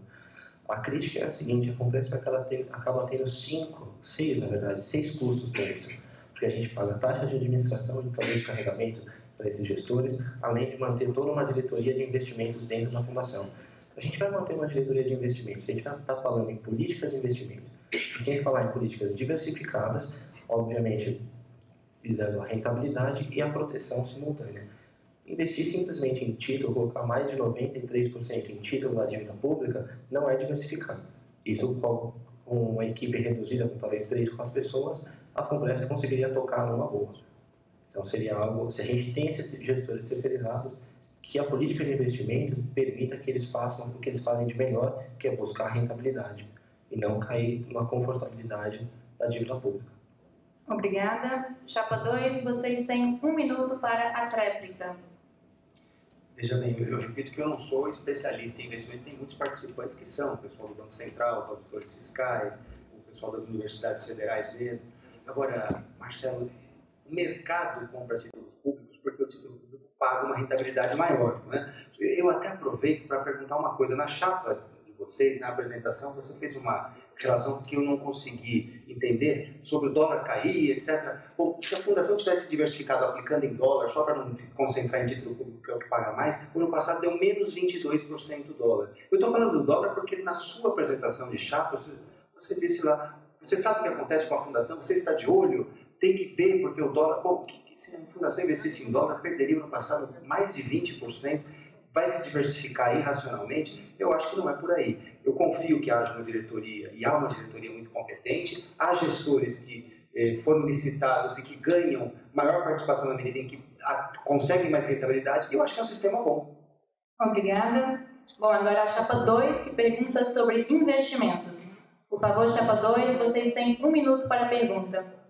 A crítica é a seguinte: a FUNPRESP acaba tendo 6 custos para isso. Porque a gente paga taxa de administração e talvez carregamento para esses gestores, além de manter toda uma diretoria de investimentos dentro da fundação. A gente vai manter uma diretoria de investimentos, a gente vai estar falando em políticas de investimento. A gente tem que falar em políticas diversificadas, obviamente visando a rentabilidade e a proteção simultânea. Investir simplesmente em título, colocar mais de 93% em título da dívida pública, não é diversificar. Isso, com uma equipe reduzida, com talvez 3, 4 pessoas, a FUNPRESP conseguiria tocar numa boa. Então, seria algo, se a gente tem esses gestores terceirizados, que a política de investimento permita que eles façam o que eles fazem de melhor, que é buscar rentabilidade, e não cair numa confortabilidade da dívida pública.
Obrigada. Chapa 2, vocês têm 1 minuto para a tréplica.
Veja bem, eu repito que eu não sou especialista em investimento, tem muitos participantes que são, o pessoal do Banco Central, os auditores fiscais, o pessoal das universidades federais mesmo. Agora, Marcelo, o mercado compra títulos públicos porque o título público paga uma rentabilidade maior, não é? Eu até aproveito para perguntar uma coisa. Na chapa de vocês, na apresentação, você fez uma relação que eu não consegui entender sobre o dólar cair, etc. Bom, se a fundação tivesse diversificado aplicando em dólar, só para não concentrar em título público, que é o que paga mais, o ano passado deu menos 22% do dólar. Eu estou falando do dólar porque na sua apresentação de chapa, você disse lá, você sabe o que acontece com a fundação, você está de olho, tem que ver, porque o dólar, se a fundação investisse em dólar, perderia no ano passado mais de 20%, vai se diversificar irracionalmente? Eu acho que não é por aí. Eu confio que haja uma diretoria, e há uma diretoria muito competente, há gestores que foram licitados e que ganham maior participação na medida em que conseguem mais rentabilidade, e eu acho que é um sistema bom.
Obrigada. Bom, agora a chapa 2 que pergunta sobre investimentos. Por favor, chapa 2, vocês têm 1 minuto para a pergunta.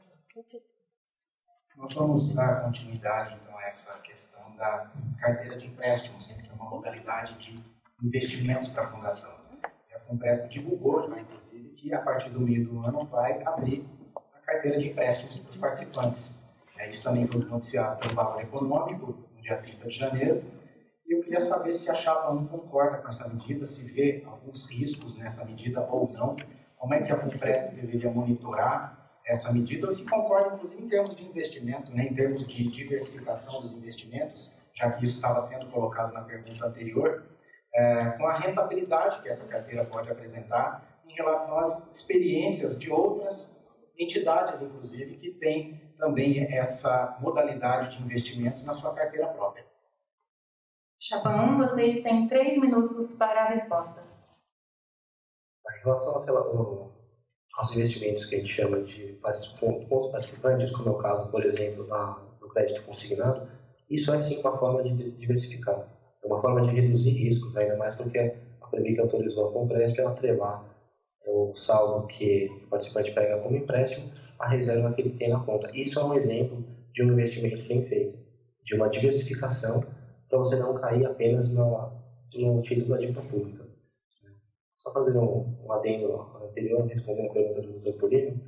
Nós vamos dar continuidade, então, a essa questão da carteira de empréstimos, que é uma modalidade de investimentos para a fundação. A FUNPRESP divulgou já, inclusive, que a partir do meio do ano vai abrir a carteira de empréstimos para os participantes. Isso também foi noticiado pelo Valor Econômico, no dia 30 de janeiro. E eu queria saber se a chapa 1 concorda com essa medida, se vê alguns riscos nessa medida ou não. Como é que a FUNPRESP deveria monitorar essa medida, ou se concorda, inclusive, em termos de investimento, em termos de diversificação dos investimentos, já que isso estava sendo colocado na pergunta anterior, com a rentabilidade que essa carteira pode apresentar em relação às experiências de outras entidades, inclusive, que têm também essa modalidade de investimentos na sua carteira própria.
Chapa 1, vocês têm 3 minutos para a resposta.
Em relação aos investimentos que a gente chama de pontos participantes, como é o caso, por exemplo, do crédito consignado, isso é sim uma forma de diversificar. É uma forma de reduzir riscos, ainda mais porque a Previc autorizou a FUNPRESP a atrelar o saldo que o participante pega como empréstimo à reserva que ele tem na conta. Isso é um exemplo de um investimento bem feito, de uma diversificação para você não cair apenas no título da dívida pública. Só fazer um adendo anterior, respondendo a pergunta do José Polino,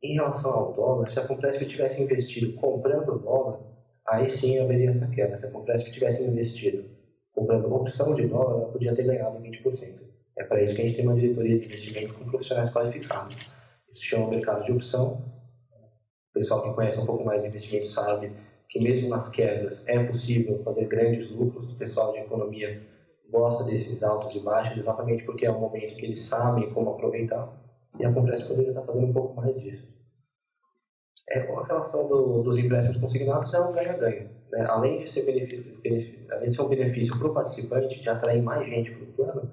em relação ao dólar, se a FUNPRESP tivesse investido comprando dólar, aí sim haveria essa queda. Se a FUNPRESP tivesse investido comprando opção de dólar, ela podia ter ganhado 20%. É para isso que a gente tem uma diretoria de investimento com profissionais qualificados. Isso chama mercado de opção. O pessoal que conhece um pouco mais de investimento sabe que mesmo nas quedas é possível fazer grandes lucros. O pessoal de economia gosta desses altos e baixos, exatamente porque é um momento que eles sabem como aproveitar. E a FUNPRESP poderia estar fazendo um pouco mais disso. Com a relação dos empréstimos consignados, é um ganha-ganha. Né? Além de ser um benefício para o participante, de atrair mais gente para o plano,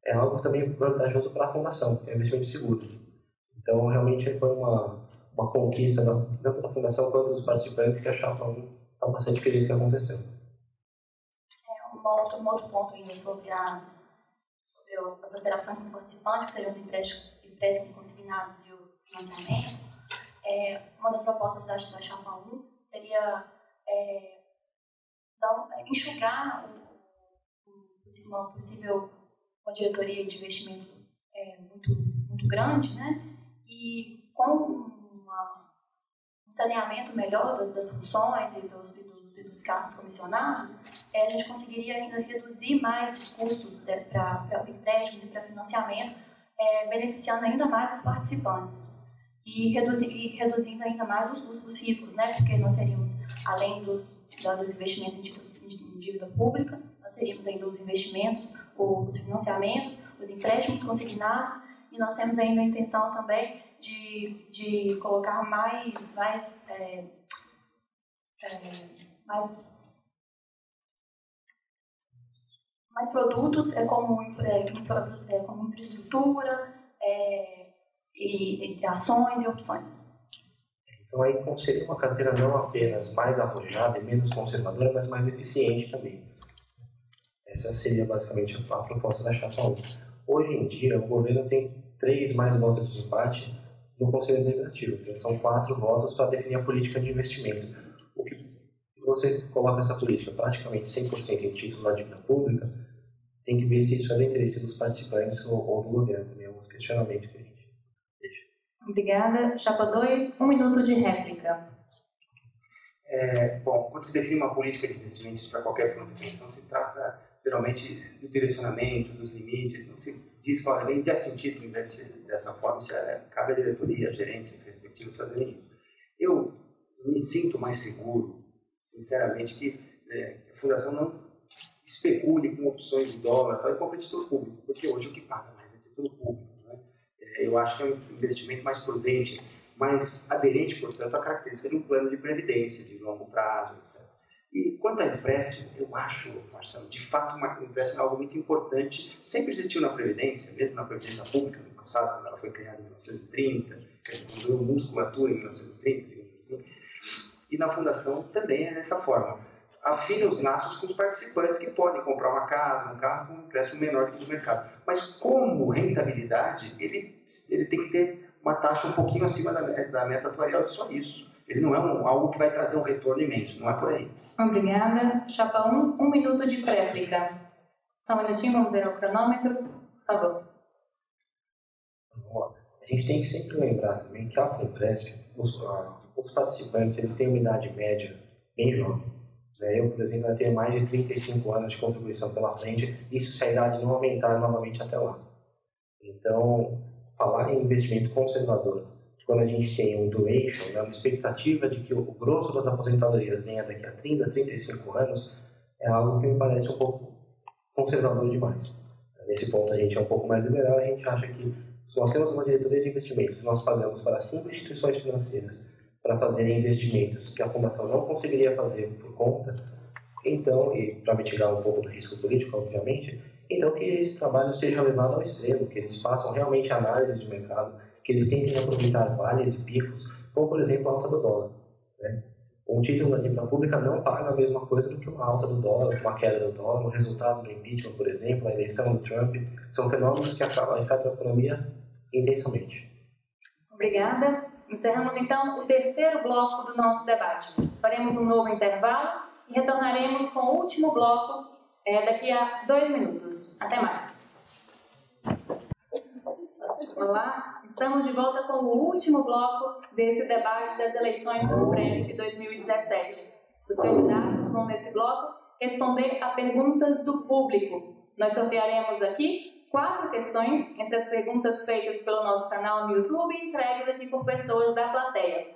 é algo também vantajoso para a fundação, que é investimento seguro. Então, realmente foi uma conquista tanto da fundação quanto dos participantes que achavam bastante feliz que aconteceu.
Um outro ponto ainda sobre as operações com participantes, que seriam os empréstimos consignados e o financiamento. Uma das propostas da Chapa 1 seria enxugar uma diretoria de investimento muito grande, né? E com um saneamento melhor das funções e dos cargos comissionados, a gente conseguiria ainda reduzir mais os custos para empréstimos e para financiamento, beneficiando ainda mais os participantes e reduzindo ainda mais os riscos, né? Porque nós teríamos, além dos investimentos em dívida pública, nós teríamos ainda os investimentos, os financiamentos, os empréstimos consignados, e nós temos ainda a intenção também de colocar mais produtos como infraestrutura e ações e opções.
Então aí seria uma carteira não apenas mais arrojada e menos conservadora, mas mais eficiente também. Essa seria basicamente a proposta da Chapa 1. Hoje em dia, o governo tem 3 mais votos de empate no Conselho Deliberativo. Então, são 4 votos para definir a política de investimento. O que você coloca essa política praticamente 100% em títulos da dívida pública, tem que ver se isso é do interesse dos participantes ou do governo. Também é um questionamento que a gente deixa.
Obrigada. Chapa 2, 1 minuto de réplica.
Bom, quando se define uma política de investimentos para qualquer fundo de pensão, se trata geralmente do direcionamento, dos limites, não se diz claramente, tem sentido investir dessa forma, se cabe à diretoria, à gerência respectivos fazerem isso. Eu me sinto mais seguro, sinceramente, que a fundação não especule com opções de dólar para competidor público, porque hoje o que paga mais é título público. Né? Eu acho que é um investimento mais prudente, mais aderente, portanto, à característica de um plano de previdência de longo prazo, etc. E quanto a empréstimo, eu acho, Marcelo, de fato, um empréstimo é algo muito importante. Sempre existiu na Previdência, mesmo na Previdência Pública no passado, quando ela foi criada em 1930, que a gente ganhou musculatura em 1930, digamos assim. E na Fundação também é dessa forma. Afina os laços com os participantes que podem comprar uma casa, um carro com um empréstimo menor que no mercado. Mas como rentabilidade, ele tem que ter uma taxa um pouquinho acima da meta atuarial de só isso. Ele não é algo que vai trazer um retorno imenso, não é por aí.
Obrigada. Chapa 1, 1 minuto de réplica. Só um minutinho, vamos ver o cronômetro. Por favor.
A gente tem que sempre lembrar também que a FUNPRESP, os participantes, eles têm uma idade média bem jovem. Eu, por exemplo, tenho mais de 35 anos de contribuição pela frente, isso se a idade não aumentar novamente até lá. Então, falar em investimento conservador, quando a gente tem um duration, uma expectativa de que o grosso das aposentadorias venha daqui a 30, 35 anos, é algo que me parece um pouco conservador demais. Nesse ponto a gente é um pouco mais liberal, a gente acha que se nós temos uma diretoria de investimentos, nós pagamos para 5 instituições financeiras para fazerem investimentos que a fundação não conseguiria fazer por conta, então, e para mitigar um pouco do risco político, obviamente, então que esse trabalho seja levado ao extremo, que eles façam realmente análise de mercado, que eles tentem aproveitar vales e picos, como por exemplo a alta do dólar. Né? Um título da dívida pública não paga a mesma coisa do que uma alta do dólar, uma queda do dólar, o resultado do impeachment, por exemplo, a eleição do Trump, são fenômenos que afetam a economia intensamente.
Obrigada. Encerramos então o terceiro bloco do nosso debate. Faremos um novo intervalo e retornaremos com o último bloco daqui a 2 minutos. Até mais. Olá, estamos de volta com o último bloco desse debate das eleições FUNPRESP 2017. Os candidatos vão nesse bloco responder a perguntas do público. Nós sortearemos aqui 4 questões entre as perguntas feitas pelo nosso canal no YouTube e entregues aqui por pessoas da plateia.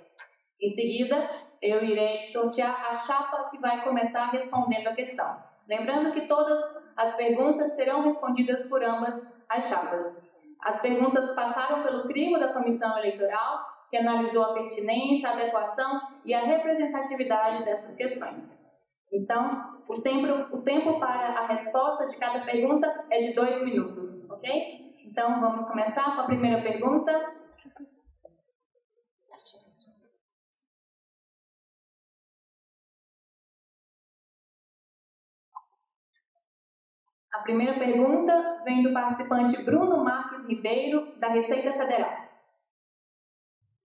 Em seguida, eu irei sortear a chapa que vai começar respondendo a questão. Lembrando que todas as perguntas serão respondidas por ambas as chapas. As perguntas passaram pelo crivo da Comissão Eleitoral, que analisou a pertinência, a adequação e a representatividade dessas questões. Então, o tempo para a resposta de cada pergunta é de 2 minutos, ok? Então, vamos começar com a primeira pergunta. A primeira pergunta vem do participante Bruno Marques Ribeiro, da Receita Federal.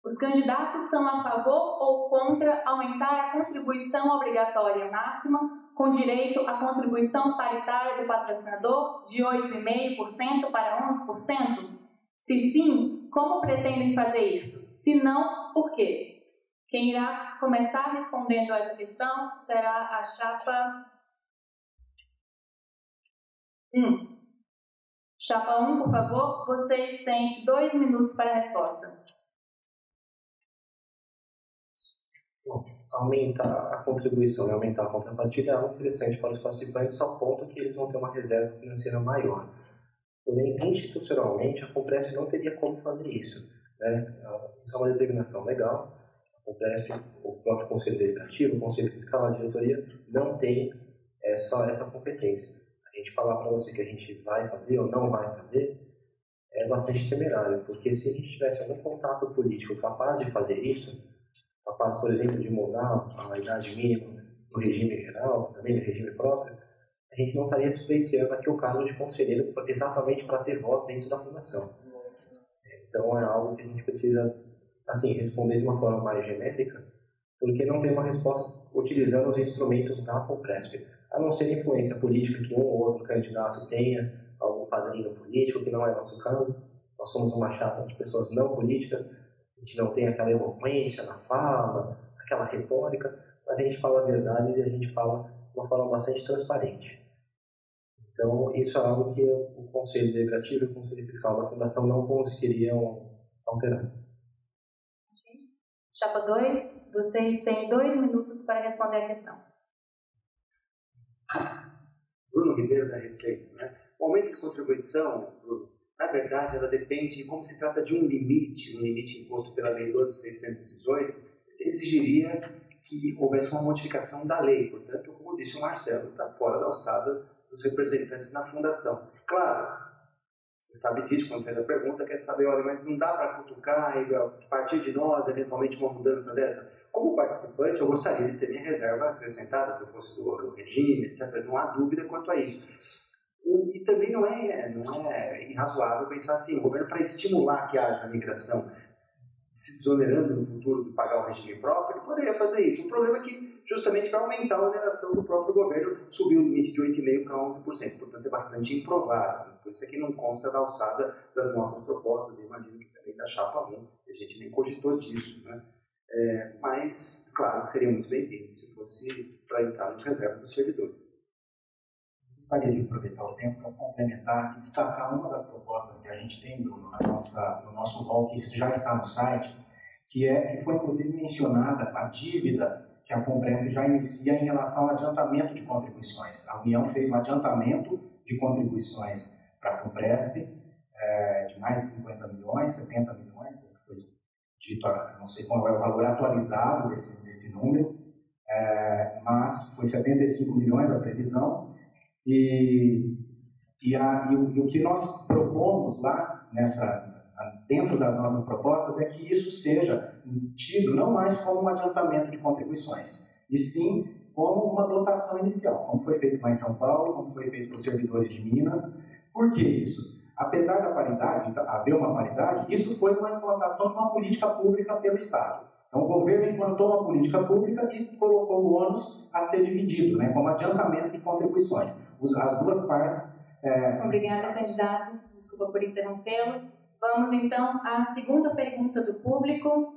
Os candidatos são a favor ou contra aumentar a contribuição obrigatória máxima com direito à contribuição paritária do patrocinador de 8,5% para 11%? Se sim, como pretendem fazer isso? Se não, por quê? Quem irá começar respondendo a essa questão será a chapa 1. Chapa 1, por favor, vocês têm 2 minutos para a resposta.
Bom, aumentar a contribuição e aumentar a contrapartida é algo interessante para os participantes, ao ponto que eles vão ter uma reserva financeira maior. Porém, institucionalmente, a FUNPRESP não teria como fazer isso, né? Isso é uma determinação legal. A FUNPRESP, o próprio Conselho Deliberativo, o Conselho Fiscal, a diretoria, não tem essa competência. A gente falar para você que a gente vai fazer ou não vai fazer é bastante temerário, porque se a gente tivesse algum contato político capaz de fazer isso, capaz, por exemplo, de mudar a idade mínima no regime geral, também no regime próprio, a gente não estaria pleiteando aqui o cargo de conselheiro exatamente para ter voz dentro da fundação. Então é algo que a gente precisa, assim, responder de uma forma mais genérica, porque não tem uma resposta utilizando os instrumentos da FUNPRESP, a não ser influência política que um ou outro candidato tenha, algum padrinho político, que não é nosso caso. Nós somos uma chapa de pessoas não políticas, a gente não tem aquela eloquência na fala, aquela retórica, mas a gente fala a verdade e a gente fala de uma forma bastante transparente. Então, isso é algo que o Conselho Deliberativo e o Conselho Fiscal da Fundação não conseguiriam alterar.
Chapa 2, vocês têm 2 minutos para responder a questão.
Bruno Ribeiro, da Receita, né? O aumento de contribuição, Bruno, na verdade, ela depende de como se trata de um limite imposto pela Lei 12.618, exigiria que houvesse uma modificação da lei. Portanto, como disse o Marcelo, está fora da alçada dos representantes na fundação. Claro, você sabe disso quando fez a pergunta, quer saber, olha, mas não dá para cutucar e a partir de nós, eventualmente, uma mudança dessa? Como participante, eu gostaria de ter minha reserva acrescentada, se eu fosse do regime, etc. Não há dúvida quanto a isso. E também não é irrazoável pensar assim, o governo, para estimular que haja a migração, se desonerando no futuro de pagar o regime próprio, ele poderia fazer isso. O problema é que, justamente, vai aumentar a oneração do próprio governo, subir o limite de 8,5% para 11%. Portanto, é bastante improvável. Por isso aqui não consta da alçada das nossas propostas, eu imagino que também da chapa 1, a gente nem cogitou disso, né? Mas, claro, que seria muito bem-vindo se fosse para entrar nas reservas dos servidores.
Gostaria de aproveitar o tempo para complementar e destacar uma das propostas que a gente tem no nosso rol, que já está no site, que foi inclusive mencionada a dívida que a FUNPRESP já inicia em relação ao adiantamento de contribuições. A União fez um adiantamento de contribuições para a FUNPRESP de mais de 50 milhões, 70 milhões, como foi dito, não sei qual é o valor atualizado desse número, mas foi 75 milhões a previsão. E o que nós propomos lá, dentro das nossas propostas, é que isso seja tido não mais como um adiantamento de contribuições, e sim como uma dotação inicial, como foi feito lá em São Paulo, como foi feito para os servidores de Minas. Por que isso? Apesar da paridade, haver uma paridade, isso foi uma implantação de uma política pública pelo Estado. Então, o governo implantou uma política pública e colocou o ônus a ser dividido, né, como adiantamento de contribuições. As duas partes...
Obrigada, candidato. Desculpa por interrompê-lo. Vamos, então, à segunda pergunta do público.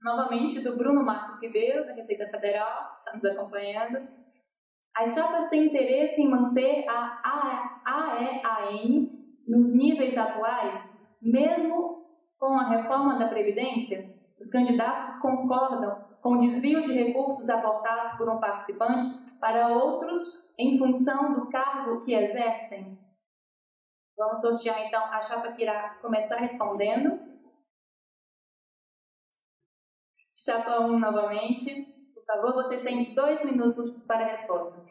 novamente do Bruno Marcos Ribeiro, da Receita Federal, que está nos acompanhando. As chapas têm interesse em manter a AEAN nos níveis atuais, mesmo com a reforma da Previdência? Os candidatos concordam com o desvio de recursos aportados por um participante para outros em função do cargo que exercem? Vamos sortear, então, a chapa que irá começar respondendo. Chapa 1 novamente. Por favor, vocês têm 2 minutos para a resposta.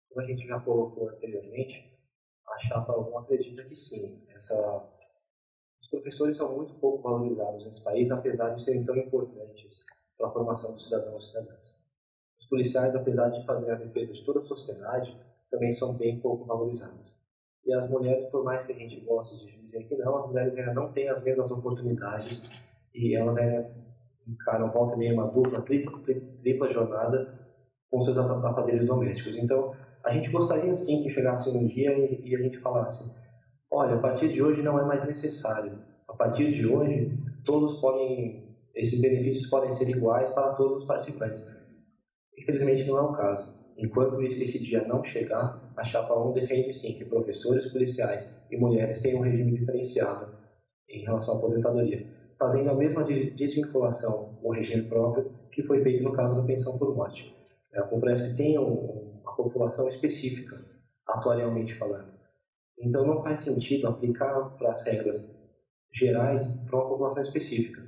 Como a gente já colocou anteriormente, a chapa 1 acredita que sim. Os professores são muito pouco valorizados nesse país, apesar de serem tão importantes para a formação dos cidadãos e cidadãs. Os policiais, apesar de fazerem a defesa de toda a sociedade, também são bem pouco valorizados. E as mulheres, por mais que a gente goste de dizer que não, as mulheres ainda não têm as mesmas oportunidades e elas ainda encaram volta e meia uma dupla, tripla jornada com seus afazeres domésticos. Então, a gente gostaria sim que chegasse um dia e a gente falasse: olha, a partir de hoje não é mais necessário. A partir de hoje, esses benefícios podem ser iguais para todos os participantes. Infelizmente não é o caso. Enquanto esse dia não chegar, a chapa 1 defende sim que professores, policiais e mulheres tenham um regime diferenciado em relação à aposentadoria, fazendo a mesma desvinculação com o regime próprio que foi feito no caso da pensão por morte. A FUNPRESP tem uma população específica, atuarialmente falando. Então não faz sentido aplicar para as regras gerais para uma população específica.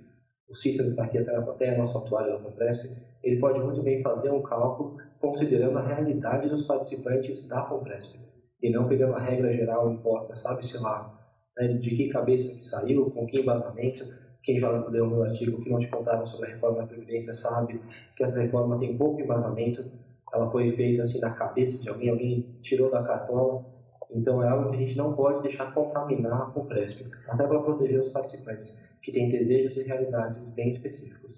O Cícero está aqui até nosso atuário da FUNPRESP, ele pode muito bem fazer um cálculo considerando a realidade dos participantes da FUNPRESP e não pegando a regra geral imposta, sabe-se lá, né, de que cabeça que saiu, com que embasamento. Quem já leu o meu artigo, que não te contaram sobre a reforma da Previdência, sabe que essa reforma tem pouco embasamento, ela foi feita assim na cabeça de alguém tirou da cartola. Então é algo que a gente não pode deixar contaminar a FUNPRESP, até para proteger os participantes, que têm desejos e realidades bem específicos.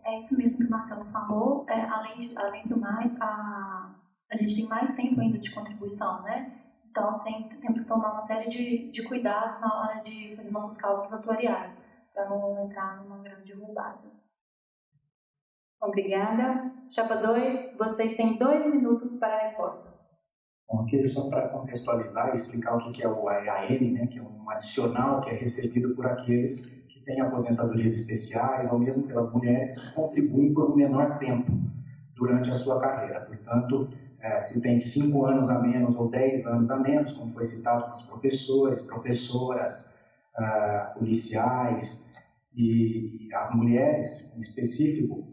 É isso mesmo que o Marcelo falou. Além do mais, a gente tem mais tempo ainda de contribuição, né? Então temos que tomar uma série de cuidados na hora de fazer nossos cálculos atuariais, para não entrar numa grande roubada.
Obrigada. Chapa 2, vocês têm 2 minutos para a resposta.
Bom, aqui só para contextualizar e explicar o que é o AEAN, né, que é um adicional que é recebido por aqueles que têm aposentadorias especiais ou mesmo pelas mulheres que contribuem por um menor tempo durante a sua carreira. Portanto, se tem 5 anos a menos ou 10 anos a menos, como foi citado com os professores, professoras, policiais e as mulheres em específico,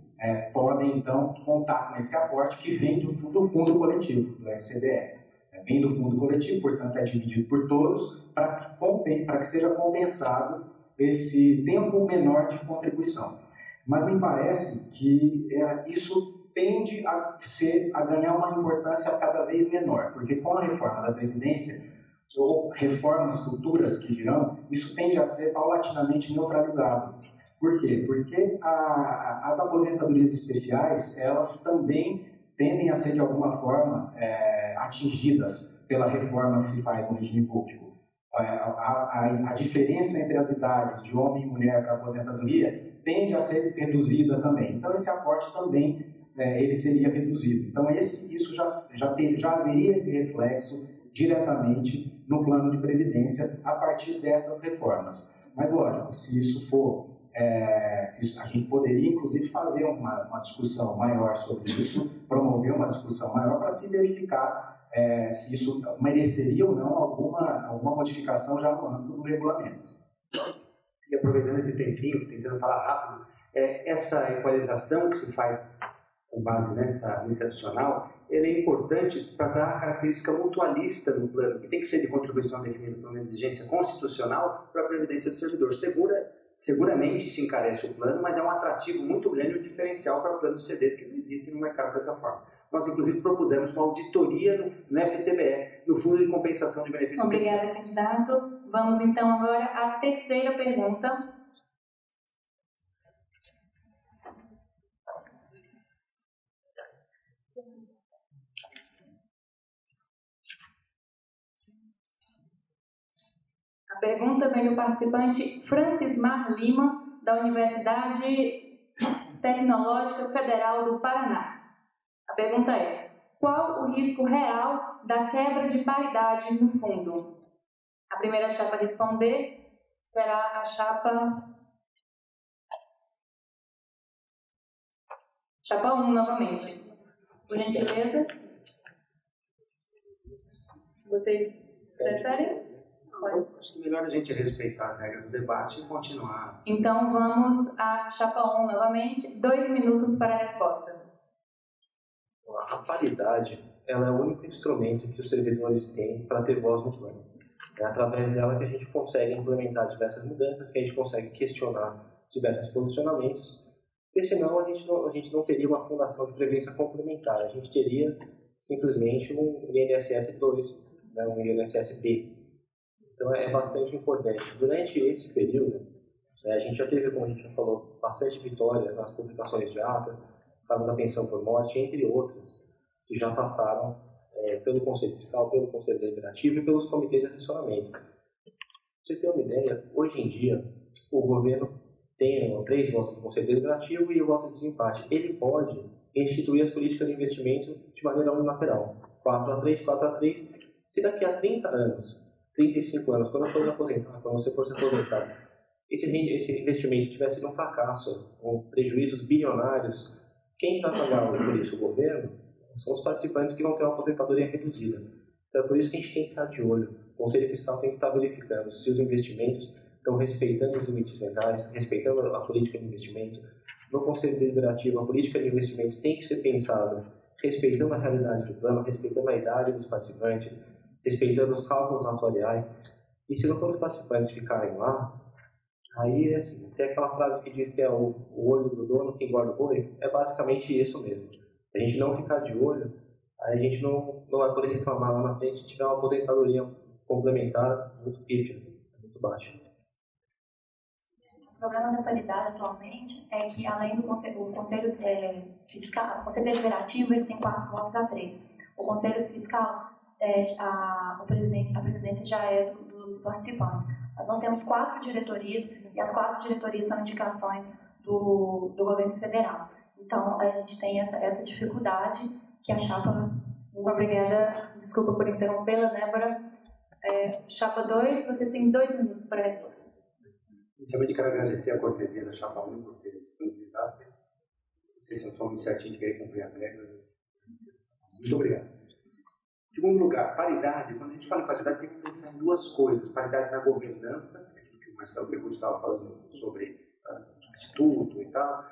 podem então contar com esse aporte que vem do fundo coletivo, do FCDE. Vem do fundo coletivo, portanto é dividido por todos para que seja compensado esse tempo menor de contribuição. Mas me parece que isso tende a ganhar uma importância cada vez menor, porque com a reforma da Previdência, ou reformas futuras que virão, isso tende a ser paulatinamente neutralizado. Por quê? Porque as aposentadorias especiais, elas também tendem a ser, de alguma forma, atingidas pela reforma que se faz no regime público. A diferença entre as idades de homem e mulher para a aposentadoria tende a ser reduzida também. Então, esse aporte também ele seria reduzido. Então, isso já haveria esse reflexo diretamente no plano de previdência a partir dessas reformas. Mas, lógico, se isso for... a gente poderia, inclusive, fazer uma discussão maior sobre isso, promover uma discussão maior para se verificar se isso mereceria ou não alguma modificação já no âmbito do regulamento.
E aproveitando esse tempinho, tentando falar rápido, essa equalização que se faz com base nesse adicional, ele é importante para dar a característica mutualista do plano, que tem que ser de contribuição definida por uma exigência constitucional para a previdência do servidor. Seguramente se encarece o plano, mas é um atrativo muito grande e um diferencial para planos CDs que não existem no mercado dessa forma. Nós, inclusive, propusemos uma auditoria no FCBE, no Fundo de Compensação de Benefícios
Especiais. Obrigada, candidato. Vamos, então, agora à terceira pergunta. A pergunta vem do participante Francismar Lima, da Universidade Tecnológica Federal do Paraná. A pergunta é: qual o risco real da quebra de paridade no fundo? A primeira chapa a responder será a chapa 1 novamente. Por gentileza. Vocês preferem?
Acho que é melhor a gente respeitar as regras do debate e continuar.
Então vamos à chapa 1 novamente. 2 minutos para a resposta.
A paridade, ela é o único instrumento que os servidores têm para ter voz no plano. É através dela que a gente consegue implementar diversas mudanças, que a gente consegue questionar diversos posicionamentos, porque senão a gente não teria uma fundação de previdência complementar, a gente teria simplesmente um INSS 2, né, um INSS B. Então é bastante importante. Durante esse período, a gente já teve, como a gente já falou, bastante vitórias nas publicações de atas, Cabo da Pensão por Morte, entre outras, que já passaram pelo Conselho Fiscal, pelo Conselho Deliberativo e pelos comitês de assessoramento. Pra vocês terem uma ideia, hoje em dia, o governo tem 3 votos do Conselho Deliberativo e o voto de desempate. Ele pode instituir as políticas de investimento de maneira unilateral. 4-3, 4-3. Se daqui a 30 anos, 35 anos, quando eu for me aposentar, quando você for se aposentar, esse investimento tivesse sido um fracasso, com prejuízos bilionários, quem vai pagar por isso? O governo? São os participantes que vão ter uma aposentadoria reduzida. Então é por isso que a gente tem que estar de olho. O Conselho Fiscal tem que estar verificando se os investimentos estão respeitando os limites legais, respeitando a política de investimento. No Conselho Deliberativo, a política de investimento tem que ser pensada respeitando a realidade do plano, respeitando a idade dos participantes, respeitando os cálculos atuariais. E se não for os participantes ficarem lá, aí, assim, tem aquela frase que diz que é o olho do dono que engorda o boi, é basicamente isso mesmo. Se a gente não ficar de olho, aí a gente não vai poder reclamar lá na frente se tiver uma aposentadoria complementar muito pífia, muito baixa.
O problema da paridade atualmente é que, além do Conselho Fiscal, o Conselho Deliberativo ele tem 4 votos a 3. O Conselho Fiscal, a presidência já é dos participantes. Mas nós temos 4 diretorias, e as 4 diretorias são indicações do governo federal. Então, a gente tem essa dificuldade que a chapa...
Obrigada, desculpa por interrompê-la, Débora. Chapa 2, vocês têm 2 minutos para a resposta.
Inicialmente, quero agradecer a cortesia da chapa 1 por ter disponibilizado. Vocês são muito certinhos de querer cumprir as regras. Muito obrigado. Em segundo lugar, paridade. Quando a gente fala em paridade, tem que pensar em 2 coisas. Paridade na governança, que o Marcelo Perrucci estava falando sobre substituto e tal.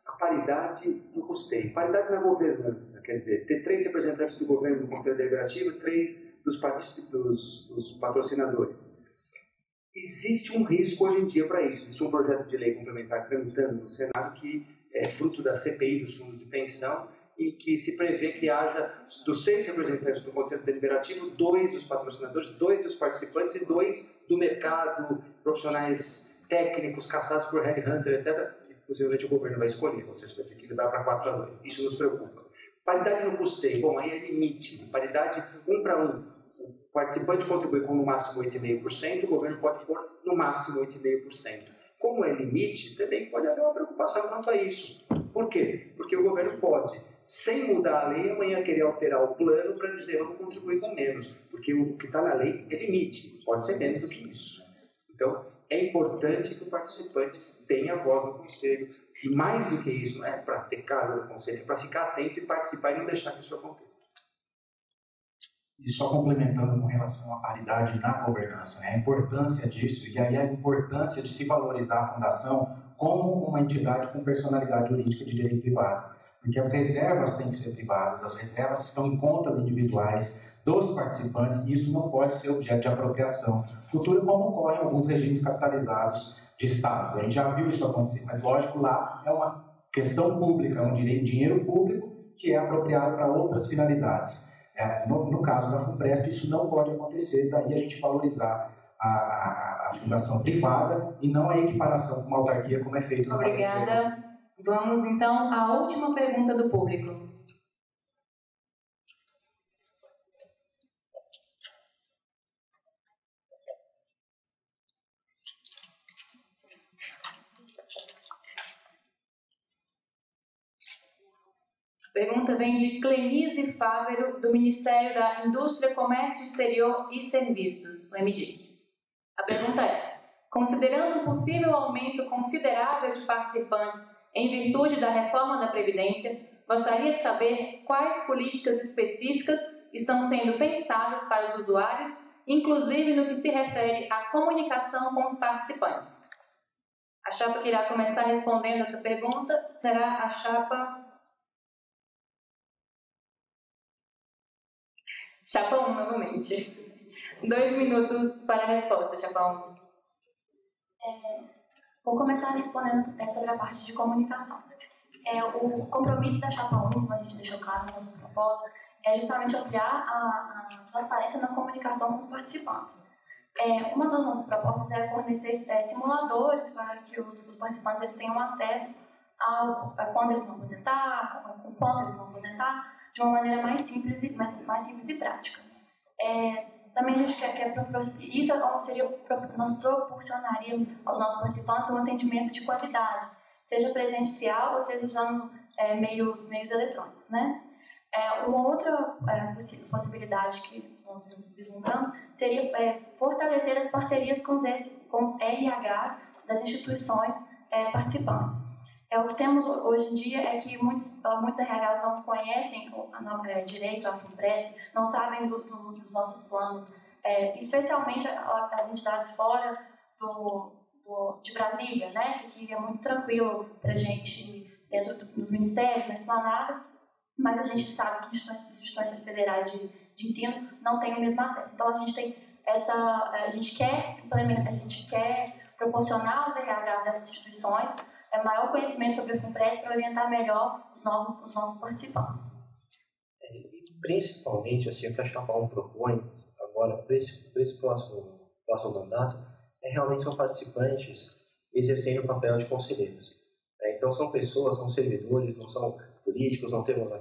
A paridade no custeio. Paridade na governança, quer dizer, ter 3 representantes do governo do Conselho Deliberativo e 3 dos patrocinadores. Existe um risco hoje em dia para isso. Existe um projeto de lei complementar tramitando no Senado que é fruto da CPI dos fundos de pensão e que se prevê que haja, dos 6 representantes do Conselho Deliberativo, 2 dos patrocinadores, 2 dos participantes e 2 do mercado, profissionais técnicos, caçados por headhunter, etc. Possivelmente o governo vai escolher, ou seja, vai desequilibrar para 4-2. Isso nos preocupa. Paridade no custeio, bom, aí é limite. Paridade 1 para 1. O participante contribui com no máximo 8,5%, o governo pode pôr no máximo 8,5%. Como é limite, também pode haver uma preocupação quanto a isso. Por quê? Porque o governo pode, sem mudar a lei, amanhã querer alterar o plano para dizer eu vou contribuir com menos. Porque o que está na lei é limite, pode ser menos do que isso. Então, é importante que os participantes tenham voz no conselho. E mais do que isso, não é para ter casa no conselho, é para ficar atento e participar e não deixar que isso aconteça.
E só complementando com relação à paridade na governança, né? A importância disso, e aí a importância de se valorizar a fundação como uma entidade com personalidade jurídica de direito privado. Porque as reservas têm que ser privadas, as reservas estão em contas individuais dos participantes e isso não pode ser objeto de apropriação futura, como ocorre em alguns regimes capitalizados de Estado. A gente já viu isso acontecer, mas lógico, lá é uma questão pública, é um dinheiro público que é apropriado para outras finalidades. No caso da FUNPRESP, isso não pode acontecer, daí a gente valorizar a fundação privada e não a equiparação com uma autarquia, como é feito no país.
Obrigada. Vamos, então, à última pergunta do público. A pergunta vem de Clenise Fávero, do Ministério da Indústria, Comércio Exterior e Serviços, o MDIC. A pergunta é: considerando um possível aumento considerável de participantes em virtude da reforma da Previdência, gostaria de saber quais políticas específicas estão sendo pensadas para os usuários, inclusive no que se refere à comunicação com os participantes. A chapa que irá começar respondendo essa pergunta será a chapa 1, novamente. 2 minutos para a resposta, chapa 1.
Vou começar respondendo sobre a parte de comunicação. O compromisso da chapa 1, como a gente deixou claro nas nossas propostas, é justamente ampliar a transparência na comunicação com os participantes. Uma das nossas propostas é fornecer simuladores para que os participantes eles tenham acesso a quando eles vão aposentar, com quanto eles vão aposentar, de uma maneira mais simples e prática. Também a gente quer isso nós proporcionaríamos aos nossos participantes um atendimento de qualidade, seja presencial ou seja usando meios eletrônicos, né? Uma outra possibilidade que nós estamos vislumbrando seria fortalecer as parcerias com os RHs das instituições participantes. O que temos hoje em dia é que muitos RHs não conhecem direito à FUNPRESP, não sabem dos nossos planos, especialmente as entidades fora de Brasília, né, que é muito tranquilo para a gente dentro dos ministérios, na esplanada, mas a gente sabe que instituições federais de ensino não têm o mesmo acesso. Então a gente quer proporcionar aos RHs dessas instituições maior conhecimento sobre a FUNPRESP para orientar melhor os novos participantes.
Principalmente, assim, o que a chapa 1 propõe agora para esse próximo mandato realmente são participantes exercendo o papel de conselheiros. Então são pessoas, são servidores, não são políticos, não temos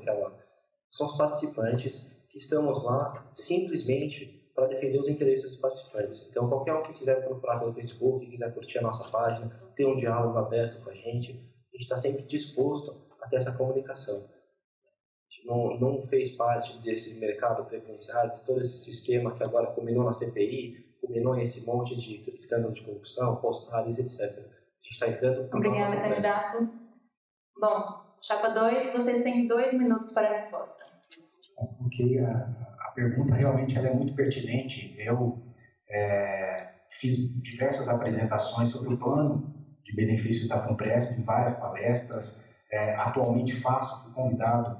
são os participantes que estamos lá simplesmente para defender os interesses dos participantes. Então qualquer um que quiser procurar pelo Facebook, que quiser curtir a nossa página, ter um diálogo aberto com a gente está sempre disposto a ter essa comunicação. A gente não fez parte desse mercado previdenciário, de todo esse sistema que agora culminou na CPI, culminou em esse monte de escândalo de corrupção, postais, etc. A gente está entrando...
Obrigada, candidato. Bom, chapa 2, vocês têm 2 minutos para a resposta.
Ok, a pergunta realmente ela é muito pertinente. Eu fiz diversas apresentações sobre o plano de benefícios da FUNPRESP em várias palestras. Atualmente fui convidado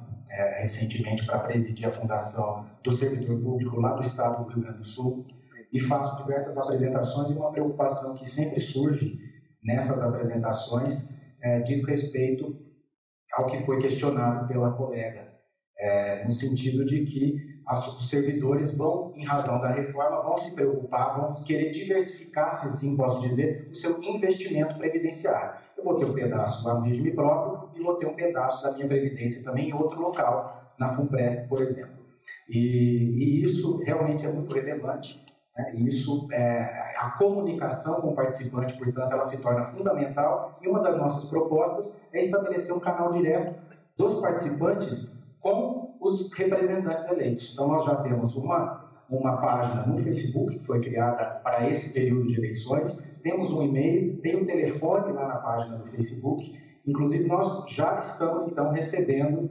recentemente para presidir a Fundação do Servidor Público lá do estado do Rio Grande do Sul e faço diversas apresentações, e uma preocupação que sempre surge nessas apresentações diz respeito ao que foi questionado pela colega, no sentido de que os servidores vão, em razão da reforma, vão se preocupar, vão querer diversificar, se assim posso dizer, o seu investimento previdenciário. Eu vou ter um pedaço lá no regime próprio e vou ter um pedaço da minha previdência também em outro local, na FUNPRESP, por exemplo. E isso realmente é muito relevante, né? Isso, a comunicação com o participante, portanto, ela se torna fundamental, e uma das nossas propostas é estabelecer um canal direto dos participantes com os representantes eleitos. Então, nós já temos uma página no Facebook que foi criada para esse período de eleições, temos um e-mail, tem um telefone lá na página do Facebook, inclusive nós já estamos, então, recebendo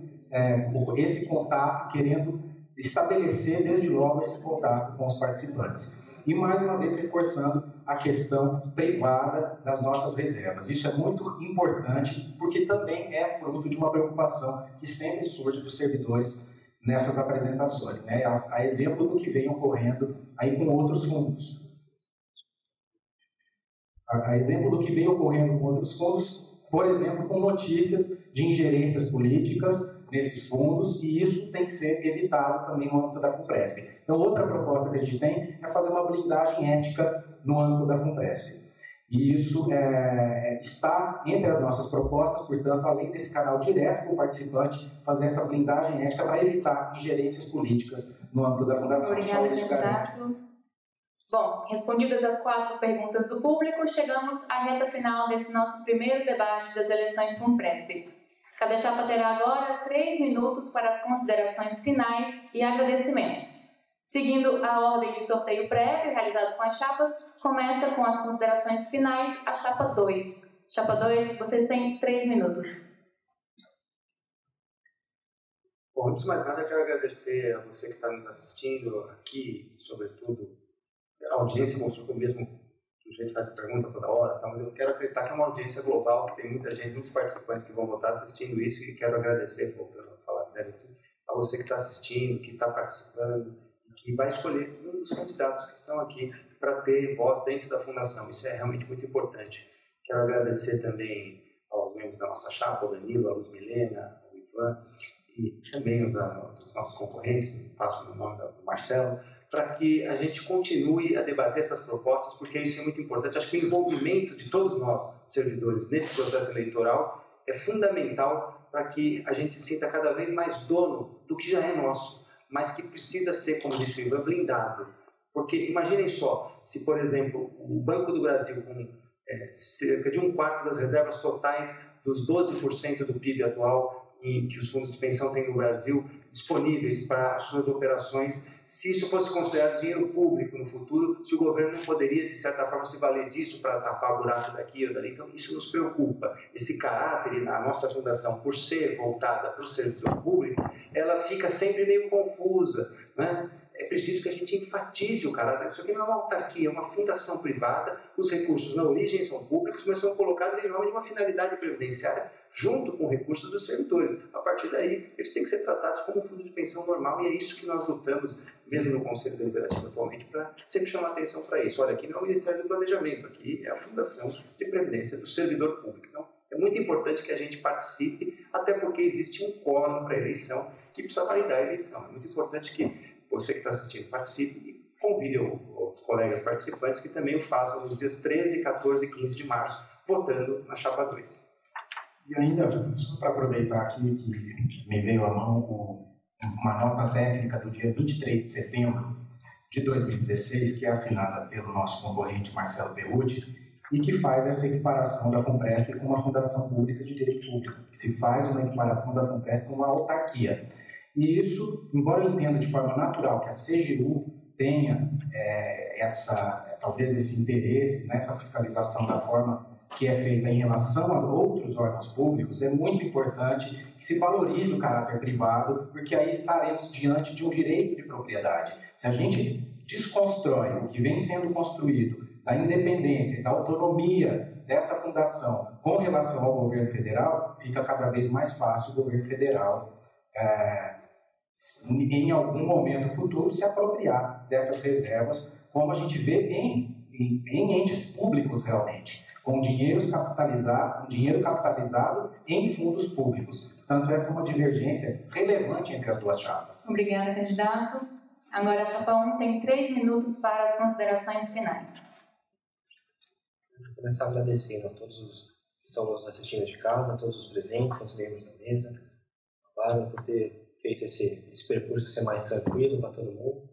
esse contato, querendo estabelecer desde logo esse contato com os participantes. E, mais uma vez, reforçando a questão privada das nossas reservas. Isso é muito importante, porque também é fruto de uma preocupação que sempre surge dos servidores nessas apresentações, né? A exemplo do que vem ocorrendo aí com outros fundos. A exemplo do que vem ocorrendo com outros fundos, por exemplo, com notícias de ingerências políticas nesses fundos, e isso tem que ser evitado também no âmbito da FUNPRESP. Então, outra proposta que a gente tem é fazer uma blindagem ética no âmbito da FUNPRESP. E isso está entre as nossas propostas, portanto, além desse canal direto com o participante, fazer essa blindagem ética para evitar ingerências políticas no âmbito da Fundação.
Obrigada, candidato. Bom, respondidas as 4 perguntas do público, chegamos à reta final desse nosso primeiro debate das eleições FUNPRESP. Cada chapa terá agora 3 minutos para as considerações finais e agradecimentos. Seguindo a ordem de sorteio prévio realizado com as chapas, começa com as considerações finais a chapa 2. Chapa 2, vocês têm 3 minutos.
Bom, antes de mais nada, eu quero agradecer a você que está nos assistindo aqui, sobretudo a audiência mostrou que o mesmo sujeito faz pergunta toda hora, tá? Mas eu quero acreditar que é uma audiência global, que tem muita gente, muitos participantes que vão estar assistindo isso, e quero agradecer, voltando a falar sério aqui, a você que está assistindo, que está participando, que vai escolher um dos candidatos que estão aqui para ter voz dentro da Fundação. Isso é realmente muito importante. Quero agradecer também aos membros da nossa chapa, o Danilo, a Luz Milena, o Ivan, e também os nossos concorrentes, passo no nome do Marcelo, para que a gente continue a debater essas propostas, porque isso é muito importante. Acho que o envolvimento de todos nós, servidores, nesse processo eleitoral é fundamental para que a gente se sinta cada vez mais dono do que já é nosso, mas que precisa ser, como disse o Ivan, blindado. Porque imaginem só, se, por exemplo, o Banco do Brasil, com cerca de 1/4 das reservas totais dos 12% do PIB atual que os fundos de pensão têm no Brasil disponíveis para as suas operações, se isso fosse considerado dinheiro público no futuro, se o governo não poderia, de certa forma, se valer disso para tapar buraco daqui ou dali. Então, isso nos preocupa. Esse caráter, a nossa fundação, por ser voltada para o servidor público, ela fica sempre meio confusa, né? É preciso que a gente enfatize o caráter. Isso aqui não é uma autarquia, é uma fundação privada. Os recursos na origem são públicos, mas são colocados em nome de uma finalidade previdenciária junto com recursos dos servidores. A partir daí, eles têm que ser tratados como um fundo de pensão normal, e é isso que nós lutamos, mesmo no Conselho Deliberativo atualmente, para sempre chamar atenção para isso. Olha, aqui não é o Ministério do Planejamento, aqui é a Fundação de Previdência do Servidor Público. Então, é muito importante que a gente participe, até porque existe um quórum para a eleição que precisa validar a eleição. É muito importante que você que está assistindo participe e convide os colegas participantes que também o façam nos dias 13, 14 e 15 de março, votando na chapa 2.
E ainda, só para aproveitar aqui que me veio à mão uma nota técnica do dia 23 de setembro de 2016, que é assinada pelo nosso concorrente Marcelo Peutti, e que faz essa equiparação da FUNPRESP com uma fundação pública de direito público, que se faz uma equiparação da FUNPRESP com uma autarquia. E isso, embora eu entenda de forma natural que a CGU tenha talvez esse interesse nessa fiscalização da forma que é feita em relação a outros órgãos públicos, é muito importante que se valorize o caráter privado, porque aí estaremos diante de um direito de propriedade. Se a gente desconstrói o que vem sendo construído, da independência, da autonomia dessa fundação com relação ao governo federal, fica cada vez mais fácil o governo federal em algum momento futuro se apropriar dessas reservas, como a gente vê em entes públicos realmente, com dinheiro capitalizado em fundos públicos. Portanto, essa é uma divergência relevante entre as duas chapas.
Obrigada, candidato. Agora a chapa 1 tem 3 minutos para as considerações finais.
Vou começar agradecendo a todos os que estão nos assistindo de casa, a todos os presentes, aos membros da mesa, por ter feito esse percurso ser mais tranquilo para todo mundo.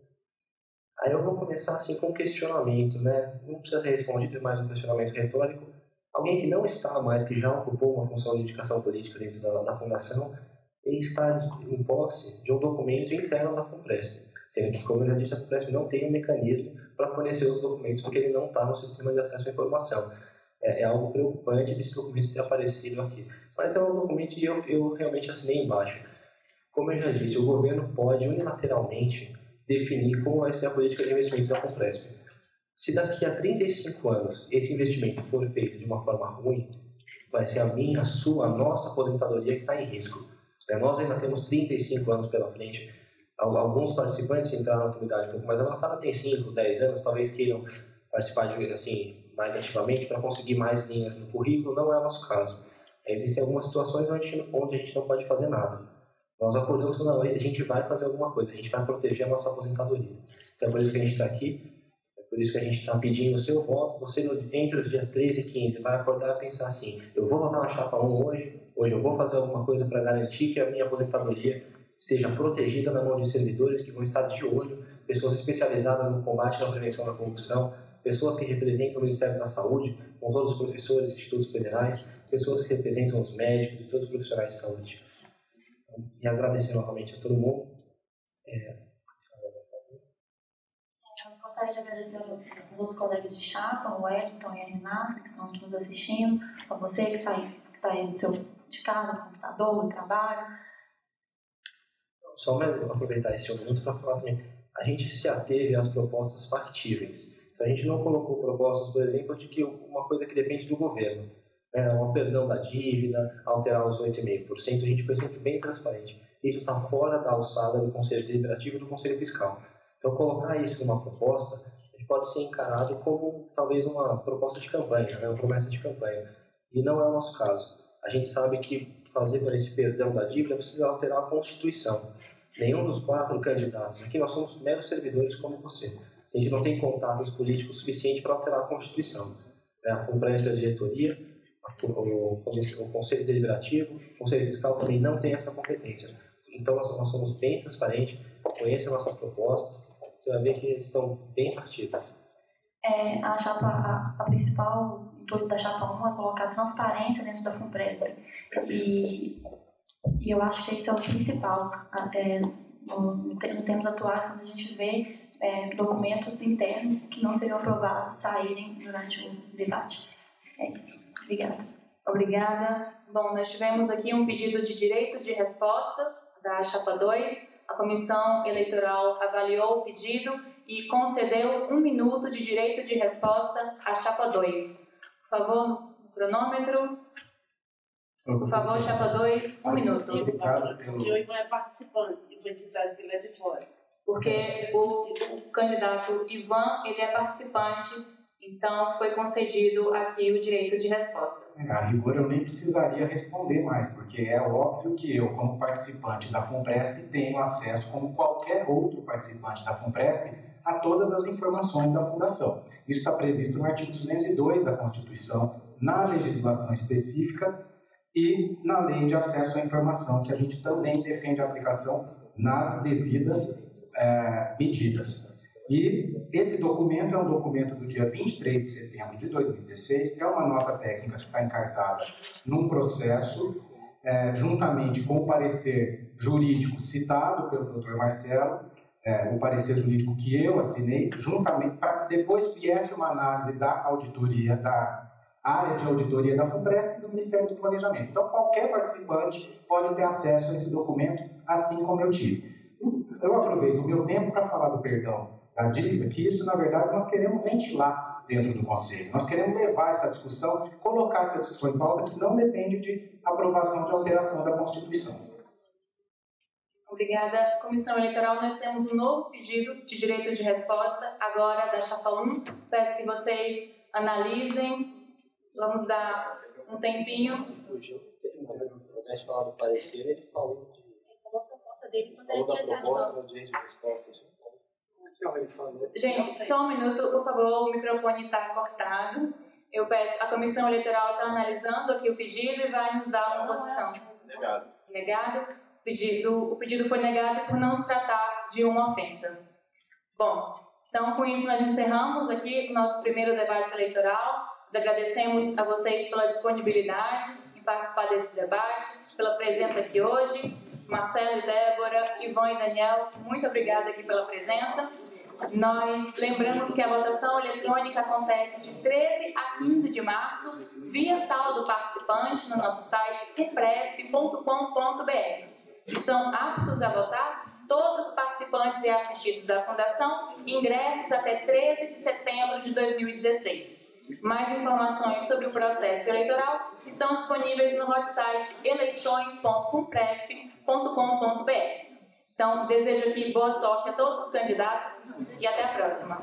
Aí eu vou começar assim com um questionamento, né? Não precisa ser respondido, mas um questionamento retórico. Alguém que não está mais, que já ocupou uma função de indicação política dentro da Fundação, ele está em posse de um documento interno da FUNPRESP, sendo que, como eu já disse, a FUNPRESP não tem um mecanismo para fornecer os documentos, porque ele não está no sistema de acesso à informação. É algo preocupante desse documento ter aparecido aqui. Mas é um documento que eu realmente assinei embaixo. Como eu já disse, o governo pode unilateralmente definir como vai ser a política de investimento da FUNPRESP. Se daqui a 35 anos esse investimento for feito de uma forma ruim, vai ser a minha, a sua, a nossa aposentadoria que está em risco. Nós ainda temos 35 anos pela frente. Alguns participantes que entraram na atividade um pouco mais avançada têm 5, 10 anos, talvez queiram participar mais ativamente para conseguir mais linhas no currículo. Não é o nosso caso. Existem algumas situações onde a gente não pode fazer nada. Nós acordamos falando, a gente vai fazer alguma coisa, a gente vai proteger a nossa aposentadoria. Então é por isso que a gente está aqui, é por isso que a gente está pedindo o seu voto. Você, entre os dias 13 e 15, vai acordar e pensar assim, eu vou votar na chapa 1 hoje eu vou fazer alguma coisa para garantir que a minha aposentadoria seja protegida na mão de servidores que vão estar de olho, pessoas especializadas no combate e na prevenção da corrupção, pessoas que representam o Ministério da Saúde, com todos os professores, institutos federais, pessoas que representam os médicos e todos os profissionais de saúde. E agradecer novamente a todo mundo.
Eu gostaria de agradecer aos outros colegas de chapa, o Wellington e a Renata, que estão aqui nos assistindo, a você que está aí de casa, no computador, no trabalho.
Só mesmo aproveitar esse minuto para falar também. A gente se ateve às propostas factíveis. Então, a gente não colocou propostas, por exemplo, de que uma coisa que depende do governo, um perdão da dívida, alterar os 8,5%, a gente foi sempre bem transparente. Isso está fora da alçada do Conselho Deliberativo e do Conselho Fiscal. Então, colocar isso numa proposta pode ser encarado como talvez uma proposta de campanha, uma promessa de campanha. E não é o nosso caso. A gente sabe que fazer por esse perdão da dívida precisa alterar a Constituição. Nenhum dos 4 candidatos aqui, nós somos meros servidores como você. A gente não tem contatos políticos suficientes para alterar a Constituição. A FUNPRESP, a diretoria, o Conselho Deliberativo, o Conselho Fiscal também não tem essa competência. Então, nós somos bem transparentes, conheçam nossas propostas, você vai ver que estão bem partidas.
A principal intuito da chapa 1 é colocar transparência dentro da FUNPRESP. E eu acho que isso é o principal. Nos tempos atuais, quando a gente vê documentos internos que não seriam aprovados saírem durante o debate. É isso. Obrigada.
Obrigada. Bom, nós tivemos aqui um pedido de direito de resposta da chapa 2. A comissão eleitoral avaliou o pedido e concedeu 1 minuto de direito de resposta à chapa 2. Por favor, cronômetro. Por favor, chapa 2, 1 minuto.
E o Ivan é participante e foi citado que ele é de fora.
Porque o candidato Ivan, ele é participante, então foi concedido aqui o direito de resposta.
A rigor eu nem precisaria responder mais, porque é óbvio que eu, como participante da FUNPRESP, tenho acesso, como qualquer outro participante da FUNPRESP, a todas as informações da Fundação. Isso está previsto no artigo 202 da Constituição, na legislação específica e na lei de acesso à informação, que a gente também defende a aplicação nas devidas medidas. E esse documento é um documento do dia 23 de setembro de 2016, que é uma nota técnica que está encartada num processo, juntamente com o parecer jurídico citado pelo Dr. Marcelo, o parecer jurídico que eu assinei, juntamente para que depois viesse uma análise da auditoria, da área de auditoria da FUNPRESP e do Ministério do Planejamento. Então, qualquer participante pode ter acesso a esse documento, assim como eu tive. Eu aproveito o meu tempo para falar do perdão da dívida, que isso, na verdade, nós queremos ventilar dentro do Conselho. Nós queremos levar essa discussão, colocar essa discussão em pauta, que não depende de aprovação de alteração da Constituição.
Obrigada. Comissão Eleitoral, nós temos um novo pedido de direito de resposta, agora da chapa 1. Peço que vocês analisem. Vamos dar um tempinho.
Ele falar do parecer, ele falou
a proposta dele quando
ele tinha no direito de resposta.
Gente, só um minuto, por favor, o microfone está cortado. Eu peço, a Comissão Eleitoral está analisando aqui o pedido e vai nos dar uma posição.
Negado.
Negado? O pedido foi negado por não se tratar de uma ofensa. Bom, então com isso nós encerramos aqui o nosso primeiro debate eleitoral. Nós agradecemos a vocês pela disponibilidade em participar desse debate, pela presença aqui hoje. Marcelo e Débora, Ivan e Daniel, muito obrigada aqui pela presença. Nós lembramos que a votação eletrônica acontece de 13 a 15 de março, via sala do participante no nosso site funpresp.com.br. E são aptos a votar todos os participantes e assistidos da Fundação, ingressos até 13 de setembro de 2016. Mais informações sobre o processo eleitoral estão disponíveis no website eleições.funpresp.com.br. Então, desejo aqui boa sorte a todos os candidatos e até a próxima.